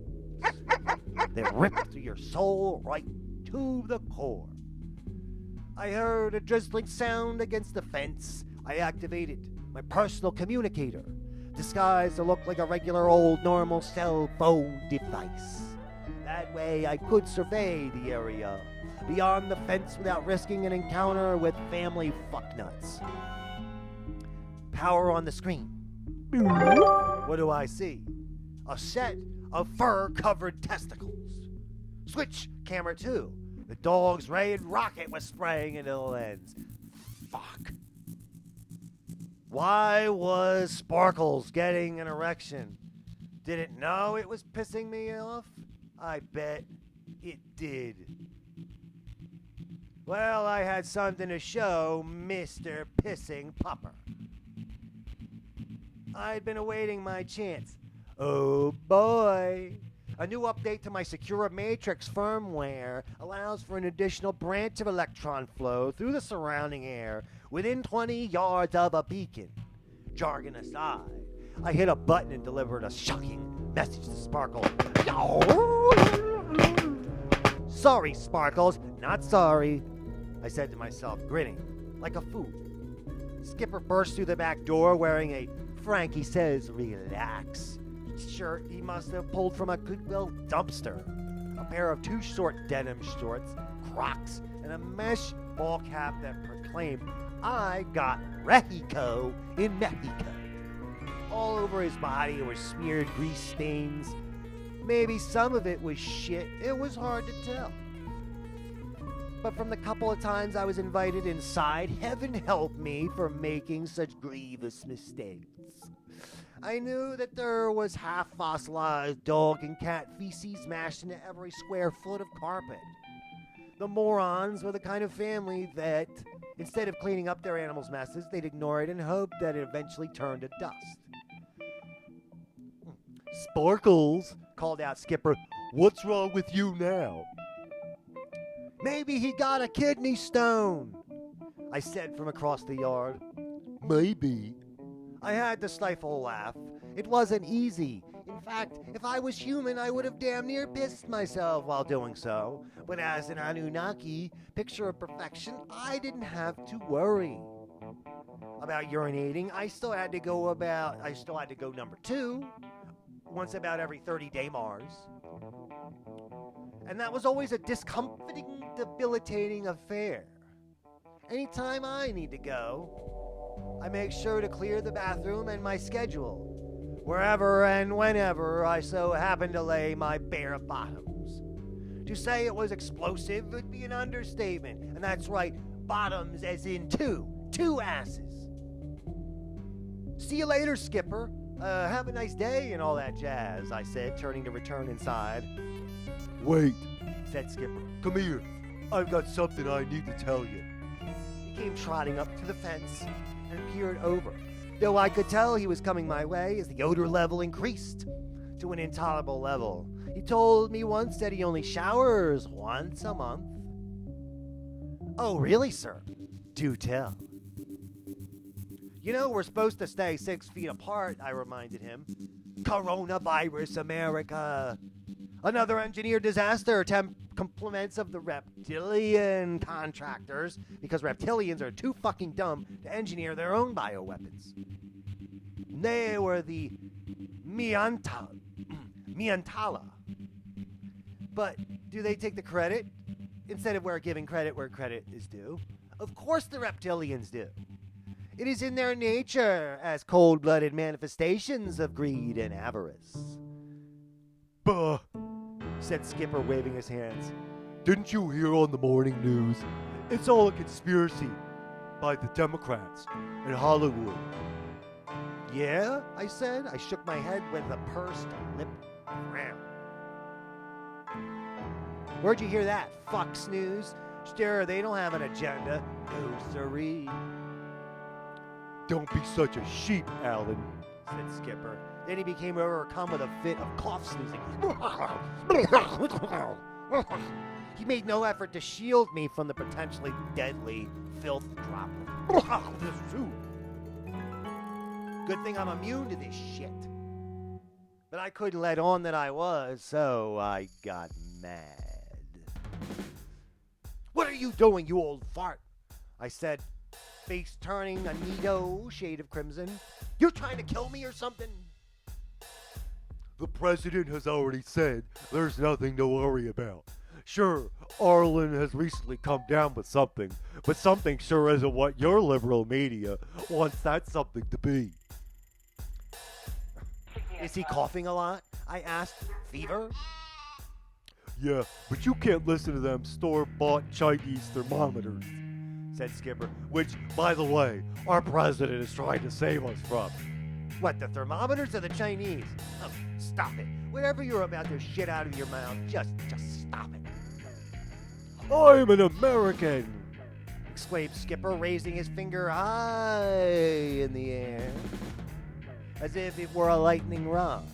that ripped through your soul right to the core. I heard a drizzling sound against the fence. I activated my personal communicator, disguised to look like a regular old normal cell phone device. That way I could survey the area beyond the fence without risking an encounter with family fucknuts. Power on the screen. What do I see? A set of fur-covered testicles. Switch camera 2. The dog's red rocket was spraying into the lens. Fuck. Why was Sparkles getting an erection? Did it know it was pissing me off? I bet it did. Well, I had something to show Mr. Pissing Pupper. I'd been awaiting my chance. Oh boy. A new update to my Secure Matrix firmware allows for an additional branch of electron flow through the surrounding air within 20 yards of a beacon. Jargon aside, I hit a button and delivered a shocking message to Sparkles. Sorry, Sparkles, not sorry, I said to myself, grinning like a fool. Skipper burst through the back door wearing a Frankie Says Relax shirt he must have pulled from a Goodwill dumpster, a pair of too short denim shorts, Crocs, and a mesh ball cap that proclaimed, I got Mexico in Mexico. All over his body were smeared grease stains. Maybe some of it was shit. It was hard to tell. But from the couple of times I was invited inside, heaven help me for making such grievous mistakes. I knew that there was half-fossilized dog and cat feces mashed into every square foot of carpet. The morons were the kind of family that, instead of cleaning up their animals' messes, they'd ignore it and hope that it eventually turned to dust. Sparkles, called out Skipper, what's wrong with you now? Maybe he got a kidney stone, I said from across the yard. Maybe. I had to stifle a laugh. It wasn't easy. In fact, if I was human, I would have damn near pissed myself while doing so. But as an Annunaki, picture of perfection, I didn't have to worry about urinating. I still had to go number 2, once about every 30-day Mars. And that was always a discomforting, debilitating affair. Anytime I need to go, I make sure to clear the bathroom and my schedule, wherever and whenever I so happen to lay my bare bottoms. To say it was explosive would be an understatement, and that's right, bottoms as in two asses. See you later, Skipper. Have a nice day and all that jazz, I said, turning to return inside. Wait, said Skipper. Come here. I've got something I need to tell you. He came trotting up to the fence and peered over, though I could tell he was coming my way as the odor level increased to an intolerable level. He told me once that he only showers once a month. Oh, really, sir? Do tell. You know, we're supposed to stay 6 feet apart, I reminded him. Coronavirus, America. Another engineer disaster. Compliments of the reptilian contractors, because reptilians are too fucking dumb to engineer their own bioweapons. They were the Miantala. But do they take the credit instead of we're giving credit where credit is due? Of course the reptilians do. It is in their nature as cold-blooded manifestations of greed and avarice. Bah, said Skipper, waving his hands. Didn't you hear on the morning news? It's all a conspiracy by the Democrats in Hollywood. Yeah, I said. I shook my head with a pursed lip frown. Where'd you hear that, Fox News? Sure, they don't have an agenda. No siree. Don't be such a sheep, Alan, said Skipper. Then he became overcome with a fit of cough sneezing. He made no effort to shield me from the potentially deadly filth droplet. Good thing I'm immune to this shit. But I couldn't let on that I was, so I got mad. What are you doing, you old fart? I said, face turning a neato shade of crimson. You're trying to kill me or something? The president has already said there's nothing to worry about. Sure, Arlen has recently come down with something, but something sure isn't what your liberal media wants that something to be. Is he coughing a lot? I asked. Fever? Yeah, but you can't listen to them store-bought Chinese thermometers, said Skipper, which, by the way, our president is trying to save us from. What, the thermometers or the Chinese? Oh, stop it. Whatever you're about to shit out of your mouth, just stop it. I'm an American, exclaimed Skipper, raising his finger high in the air, as if it were a lightning rod.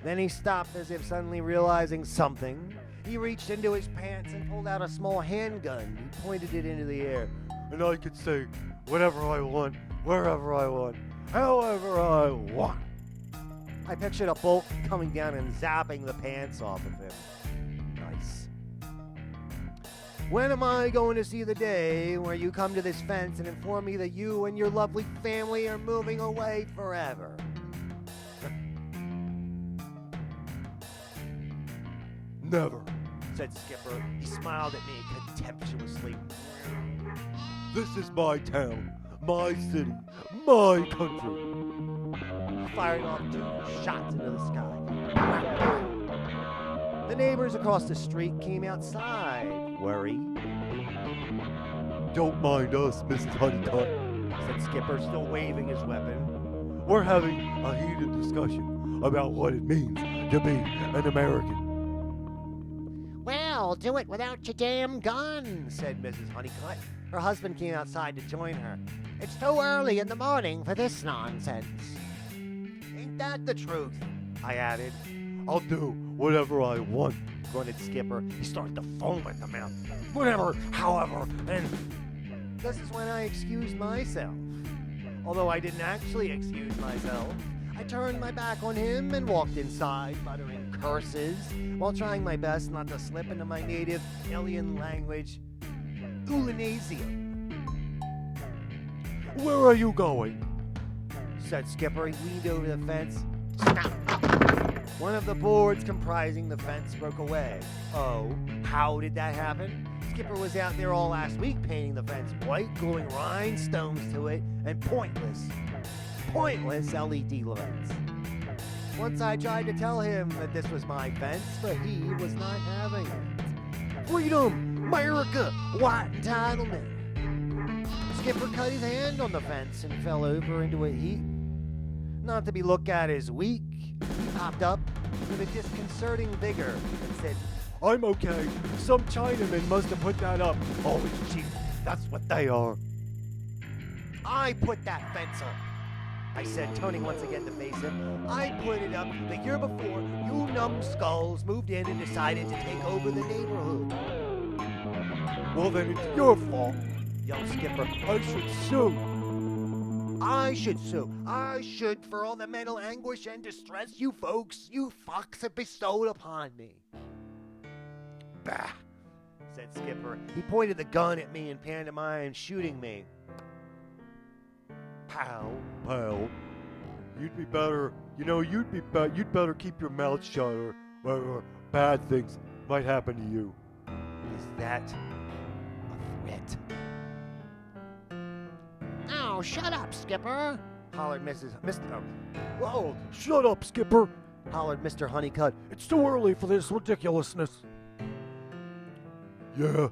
Then he stopped as if suddenly realizing something. He reached into his pants and pulled out a small handgun. He pointed it into the air. And I could say whatever I want, wherever I want, however I want. I pictured a bolt coming down and zapping the pants off of him. Nice. When am I going to see the day where you come to this fence and inform me that you and your lovely family are moving away forever? Never, said Skipper. He smiled at me contemptuously. This is my town, my city, my country. He fired off 2 shots into the sky. The neighbors across the street came outside, worried. Don't mind us, Mrs. Honeycutt, said Skipper, still waving his weapon. We're having a heated discussion about what it means to be an American. Well, do it without your damn gun, said Mrs. Honeycutt. Her husband came outside to join her. It's too early in the morning for this nonsense. Ain't that the truth? I added. I'll do whatever I want, grunted Skipper. He started to foam at the mouth. Whatever, however, and... This is when I excused myself. Although I didn't actually excuse myself. I turned my back on him and walked inside, muttering curses, while trying my best not to slip into my native alien language, Ulanesian. Where are you going? said Skipper. He leaned over the fence. Snap! One of the boards comprising the fence broke away. Oh, how did that happen? Skipper was out there all last week painting the fence white, gluing rhinestones to it, and pointless LED lights. Once I tried to tell him that this was my fence, but he was not having it. Freedom! America! White entitlement! Skipper cut his hand on the fence and fell over into a heap. Not to be looked at as weak, he popped up with a disconcerting vigor and said, I'm okay. Some Chinamen must have put that up. Oh, it's cheap. That's what they are. I put that fence up, I said, turning once again to face him. I put it up the year before you numbskulls moved in and decided to take over the neighborhood. Well, then it's your fault, yelled Skipper. I should sue. I should sue. I should for all the mental anguish and distress you folks, you fucks, have bestowed upon me. Bah, said Skipper. He pointed the gun at me in pantomime, shooting me. Pow. Pal, you'd be better, you'd better keep your mouth shut or bad things might happen to you. Is that a threat? Oh, shut up, Skipper, hollered Oh, shut up, Skipper. hollered Mr. Honeycutt. It's too early for this ridiculousness. Yeah.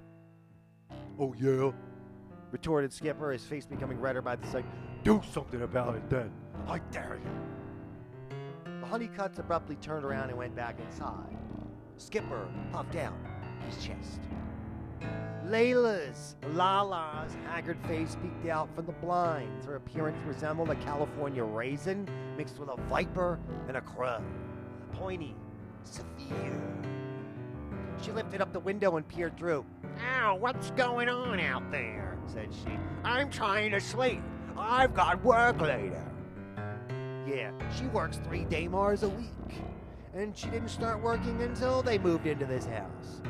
Oh, yeah? Retorted Skipper, his face becoming redder by the second. Do something about it then. I dare you. The Honeycutts abruptly turned around and went back inside. Skipper puffed out his chest. Lala's haggard face peeked out from the blinds. Her appearance resembled a California raisin mixed with a viper and a crow. Pointy, severe. She lifted up the window and peered through. "Ow, what's going on out there?" said she. "I'm trying to sleep. I've got work later." Yeah, she works 3 daymars a week. And she didn't start working until they moved into this house.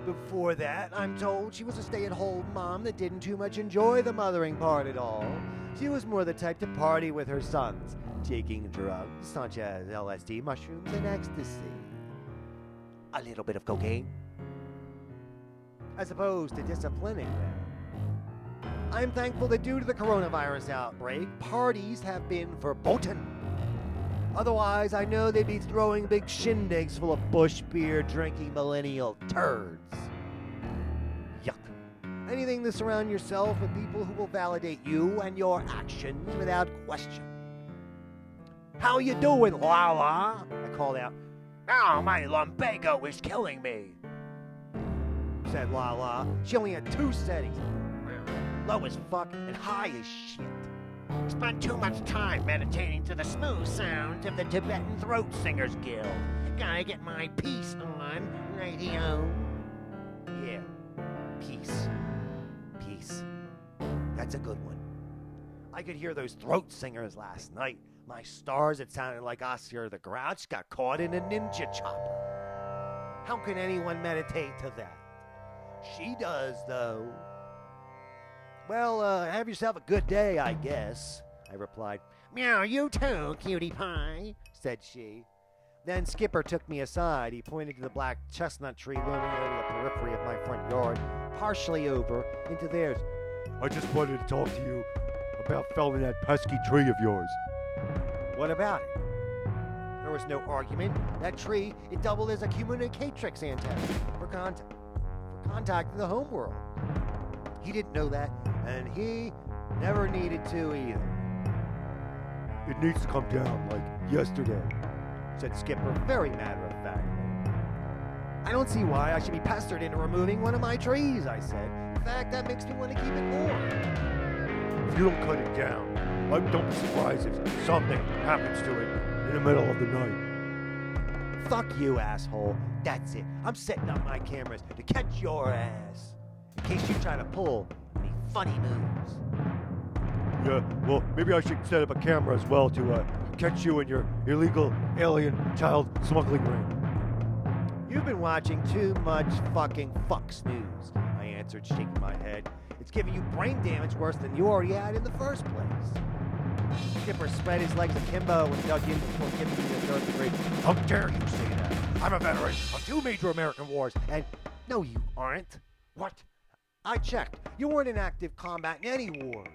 Before that, I'm told she was a stay-at-home mom that didn't too much enjoy the mothering part at all. She was more the type to party with her sons, taking drugs such as LSD, mushrooms, and ecstasy. A little bit of cocaine, as opposed to disciplining them. I'm thankful that due to the coronavirus outbreak, parties have been verboten. Otherwise, I know they'd be throwing big shindigs full of bush beer drinking millennial turds. Yuck. Anything to surround yourself with people who will validate you and your actions without question. "How you doing, Lala?" I called out. "Oh, my lumbago is killing me," said Lala. She only had 2 settings. Low as fuck and high as shit. "Spent too much time meditating to the smooth sounds of the Tibetan Throat Singers Guild. Gotta get my peace on, radio." Yeah, peace. Peace. That's a good one. I could hear those throat singers last night. My stars, it sounded like Oscar the Grouch got caught in a ninja chopper. How can anyone meditate to that? She does, though. "Well, have yourself a good day, I guess," I replied. "Meow, you too, cutie pie," said she. Then Skipper took me aside. He pointed to the black chestnut tree looming over the periphery of my front yard, partially over into theirs. I just wanted to talk to you about felling that pesky tree of yours. "What about it?" There was no argument. That tree, it doubled as a communicatrix antenna for contact in the home world. He didn't know that, and he never needed to either. It needs to come down like yesterday, said Skipper, very matter-of-factly. "I don't see why I should be pestered into removing one of my trees," I said. "In fact, that makes me want to keep it more." If you don't cut it down, I don't be surprised if something happens to it in the middle of the night. "Fuck you, asshole. That's it. I'm setting up my cameras to catch your ass, in case you try to pull any funny moves." Yeah, well, maybe I should set up a camera as well to catch you in your illegal alien child smuggling ring. "You've been watching too much fucking Fox News," I answered, shaking my head. "It's giving you brain damage worse than you already had in the first place." Skipper spread his legs akimbo and dug in before giving me the 3rd degree. "How dare you say that? I'm a veteran of 2 major American wars, and..." "No, you aren't." "What?" "I checked. You weren't in active combat in any wars.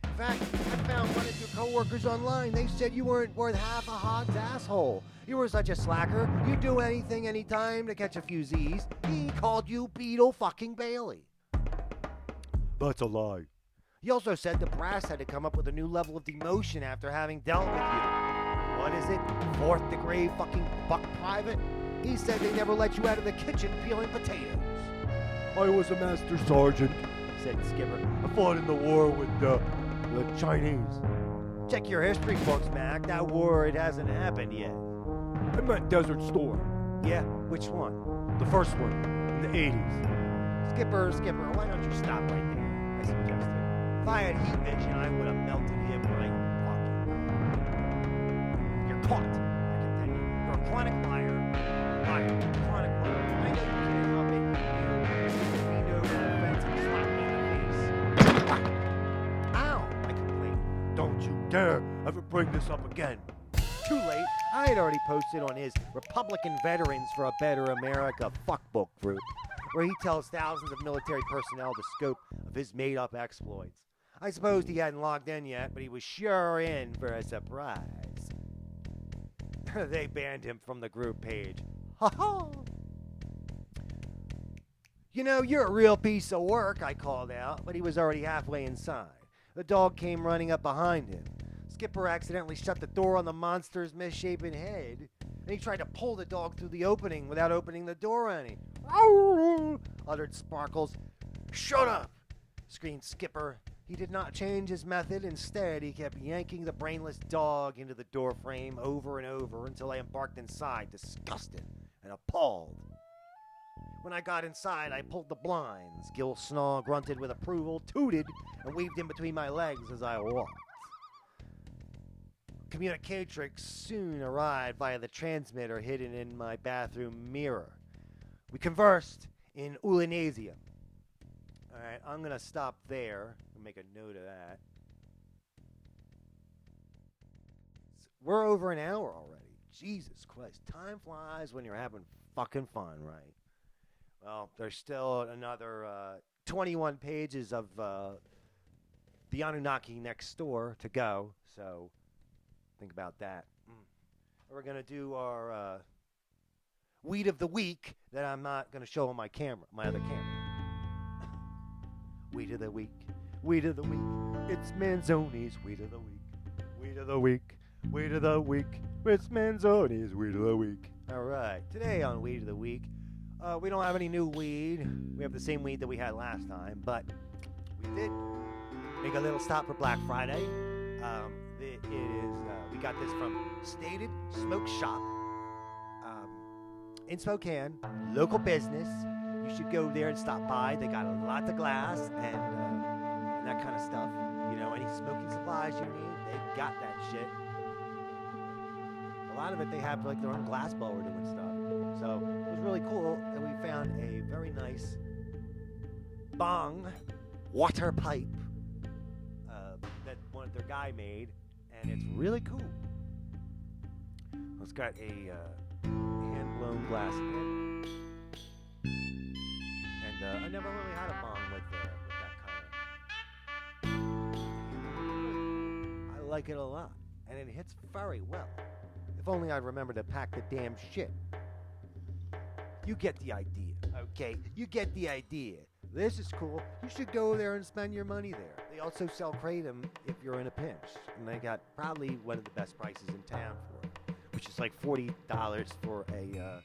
In fact, I found one of your coworkers online. They said you weren't worth half a hog's asshole. You were such a slacker. You'd do anything, anytime to catch a few Z's. He called you Beetle fucking Bailey." That's a lie. He also said the brass had to come up with a new level of demotion after having dealt with you. What is it? 4th degree fucking buck private? He said they never let you out of the kitchen peeling potatoes. I was a master sergeant, said Skipper. I fought in the war with the Chinese. Check your history books, Mac. That war, it hasn't happened yet. I meant Desert Storm. Yeah? Which one? The first one, in the 80s. Skipper, why don't you stop right there? I suggested. If I had heat vision, I would have melted him right fucking. You're caught, I continue. You're a chronic liar. Liar. Chronic liar. I know you can't help it. You leaned over the fence and slapped me in the face. Ow, I complained. Don't you dare ever bring this up again. Too late. I had already posted on his Republican Veterans for a Better America fuckbook group, where he tells thousands of military personnel the scope of his made-up exploits. I supposed he hadn't logged in yet, but he was sure in for a surprise. They banned him from the group page. Ha ha! You know, you're a real piece of work, I called out, but he was already halfway inside. The dog came running up behind him. Skipper accidentally shut the door on the monster's misshapen head, and he tried to pull the dog through the opening without opening the door any. Uttered Sparkles. Shut up! Screamed Skipper. He did not change his method. Instead, he kept yanking the brainless dog into the door frame over and over until I embarked inside, disgusted and appalled. When I got inside, I pulled the blinds. Gil Snaw grunted with approval, tooted, and weaved in between my legs as I walked. Communicatrix soon arrived via the transmitter hidden in my bathroom mirror. We conversed in Ulanesian. All right, I'm going to stop there and make a note of that. We're over an hour already. Jesus Christ. Time flies when you're having fucking fun, right? Well, there's still another 21 pages of the Annunaki Next Door to go, so think about that. We're going to do our Weed of the Week that I'm not going to show on my camera, my other camera. Weed of the Week, Weed of the Week. It's Manzoni's Weed of the Week. Weed of the week, weed of the week. It's Manzoni's Weed of the week. All right, today on Weed of the Week, we don't have any new weed. We have the same weed that we had last time, but we did make a little stop for Black Friday. We got this from Stated Smoke Shop in Spokane, local business. You should go there and stop by. They got lots of glass and that kind of stuff. You know, any smoking supplies you need, they got that shit. A lot of it they have like their own glass blower doing stuff. So it was really cool that we found a very nice bong water pipe that their guy made, and it's really cool. It's got a hand-blown glass lid, and I never really had a bong with that kind of. I like it a lot, and it hits very well. If only I'd remember to pack the damn shit. You get the idea, okay? You get the idea. This is cool. You should go there and spend your money there. They also sell Kratom if you're in a pinch. And they got probably one of the best prices in town for it, which is like $40 for a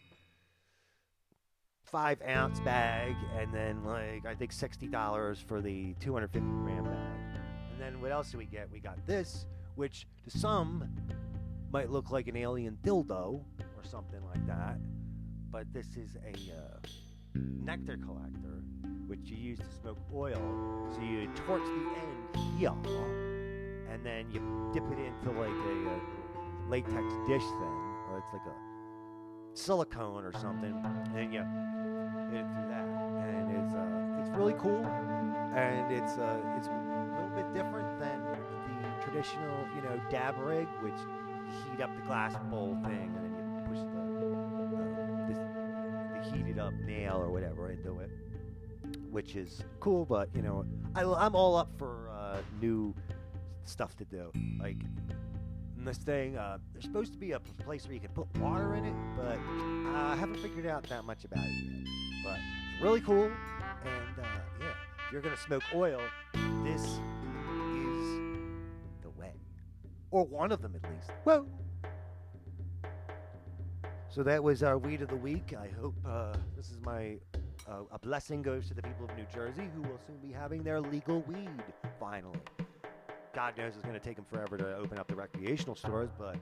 5-ounce bag, and then like I think $60 for the 250-gram bag. And then what else do we get? We got this, which to some might look like an alien dildo or something like that. But this is a nectar collector, which you use to smoke oil. So you torch the end here, and then you dip it into like a latex dish thing, or it's like a silicone or something, and then you hit it through that. And it's really cool, and it's a little bit different than the traditional, dab rig, which you heat up the glass bowl thing, and then you push the heated up nail or whatever into it, which is cool. But I'm all up for new stuff to do. Like in this thing, there's supposed to be a place where you can put water in it, but I haven't figured out that much about it yet. But it's really cool, and if you're gonna smoke oil, this is the way, or one of them at least. Whoa. So that was our Weed of the Week. I hope this is a blessing goes to the people of New Jersey, who will soon be having their legal weed, finally. God knows it's going to take them forever to open up the recreational stores, but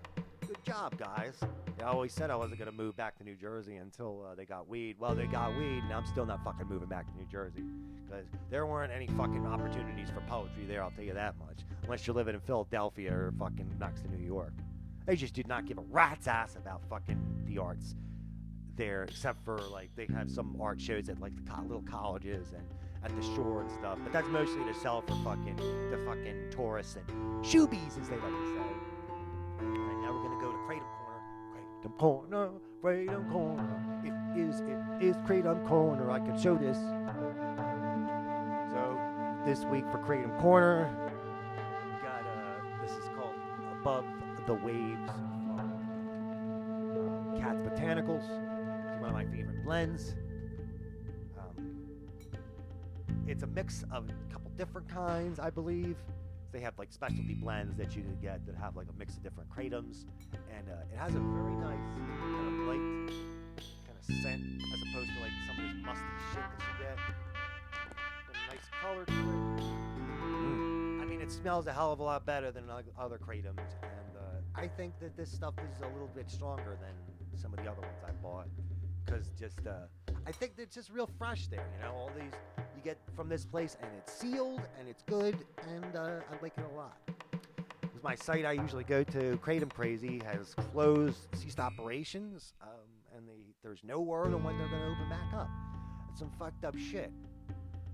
Good job, guys. I always said I wasn't going to move back to New Jersey until they got weed. Well, they got weed, and I'm still not fucking moving back to New Jersey. Because there weren't any fucking opportunities for poetry there, I'll tell you that much. Unless you're living in Philadelphia or fucking next to New York. They just did not give a rat's ass about fucking the arts there, except for, like, they have some art shows at, like, the little colleges and at the shore and stuff. But that's mostly to sell for the fucking tourists and shoobies, as they like to say. Right, now we're going to go to Kratom Corner. Kratom Corner. It is Kratom Corner. I can show this. So, this week for Kratom Corner, we got, this is called Above the Waves from Cat's Botanicals. It's one of my favorite blends. It's a mix of a couple different kinds, I believe. They have like specialty blends that you can get that have like a mix of different kratoms, and it has a very nice kind of light kind of scent as opposed to like some of this musty shit that you get. A nice color to it. I mean, it smells a hell of a lot better than other kratoms, and I think that this stuff is a little bit stronger than some of the other ones I bought, because just I think it's just real fresh there. You know, all these you get from this place, and it's sealed, and it's good, and I like it a lot. Because my site I usually go to, Kratom Crazy, has ceased operations, and there's no word on when they're going to open back up. It's some fucked up shit.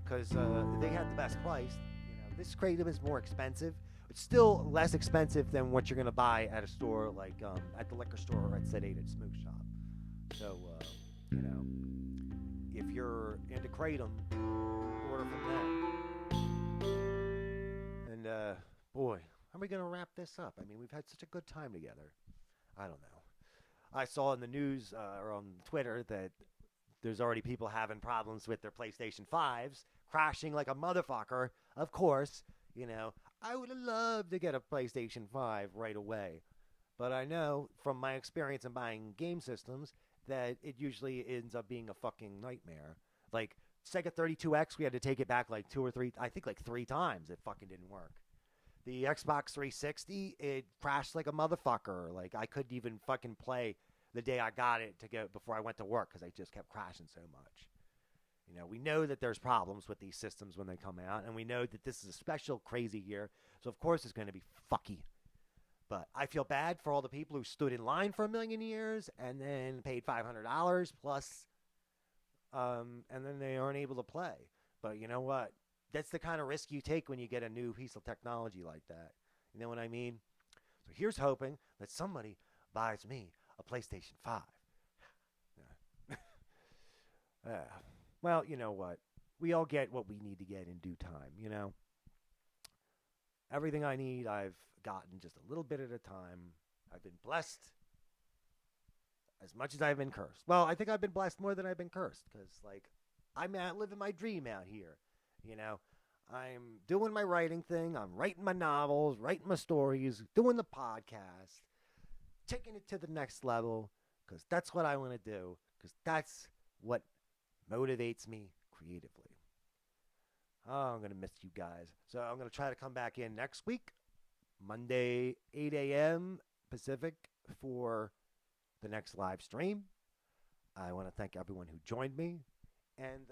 Because they had the best price. You know, this Kratom is more expensive. It's still less expensive than what you're going to buy at a store like at the liquor store or at Sedated Smoke Shop. So, you know, if you're into Kratom, order from them. And, boy, how are we going to wrap this up? I mean, we've had such a good time together. I don't know. I saw in the news or on Twitter that there's already people having problems with their PlayStation 5s, crashing like a motherfucker. Of course, you know, I would have loved to get a PlayStation 5 right away. But I know from my experience in buying game systems that it usually ends up being a fucking nightmare. Like, Sega 32X, we had to take it back like three times. It fucking didn't work. The Xbox 360, it crashed like a motherfucker. Like, I couldn't even fucking play the day I got it before I went to work because I just kept crashing so much. You know, we know that there's problems with these systems when they come out, and we know that this is a special crazy year, so of course it's going to be fucky. But I feel bad for all the people who stood in line for 1,000,000 years and then paid $500 plus, and then they aren't able to play. But you know what? That's the kind of risk you take when you get a new piece of technology like that. You know what I mean? So here's hoping that somebody buys me a PlayStation 5. Well, you know what? We all get what we need to get in due time, you know? Everything I need, I've gotten just a little bit at a time. I've been blessed as much as I've been cursed. Well, I think I've been blessed more than I've been cursed because, like, I'm living my dream out here, you know? I'm doing my writing thing. I'm writing my novels, writing my stories, doing the podcast, taking it to the next level because that's what I want to do because that's what motivates me creatively. Oh, I'm going to miss you guys. So I'm going to try to come back in next week, Monday, 8 a.m. Pacific, for the next live stream. I want to thank everyone who joined me. And,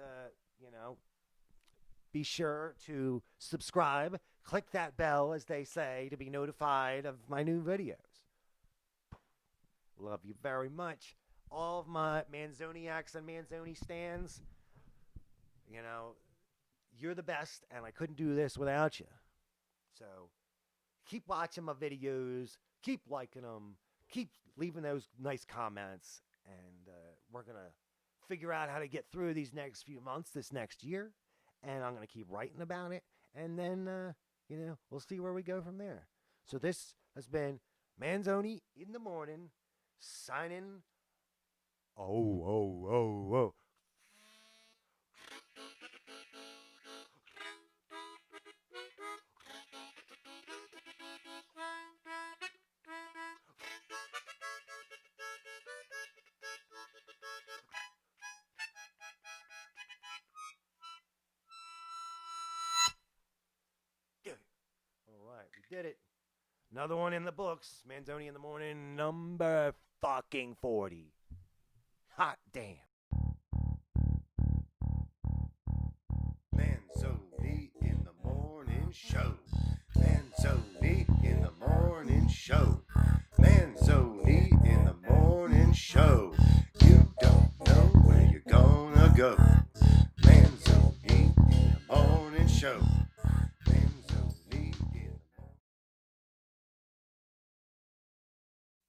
you know, be sure to subscribe, click that bell, as they say, to be notified of my new videos. Love you very much. All of my Manzoniacs and Manzoni stands, you know, you're the best, and I couldn't do this without you. So keep watching my videos, keep liking them, keep leaving those nice comments, and we're going to figure out how to get through these next few months, this next year, and I'm going to keep writing about it, and then, you know, we'll see where we go from there. So this has been Manzoni in the morning, signing. Oh. All right, we did it. Another one in the books. Manzoni in the morning, number fucking 40. Hot damn.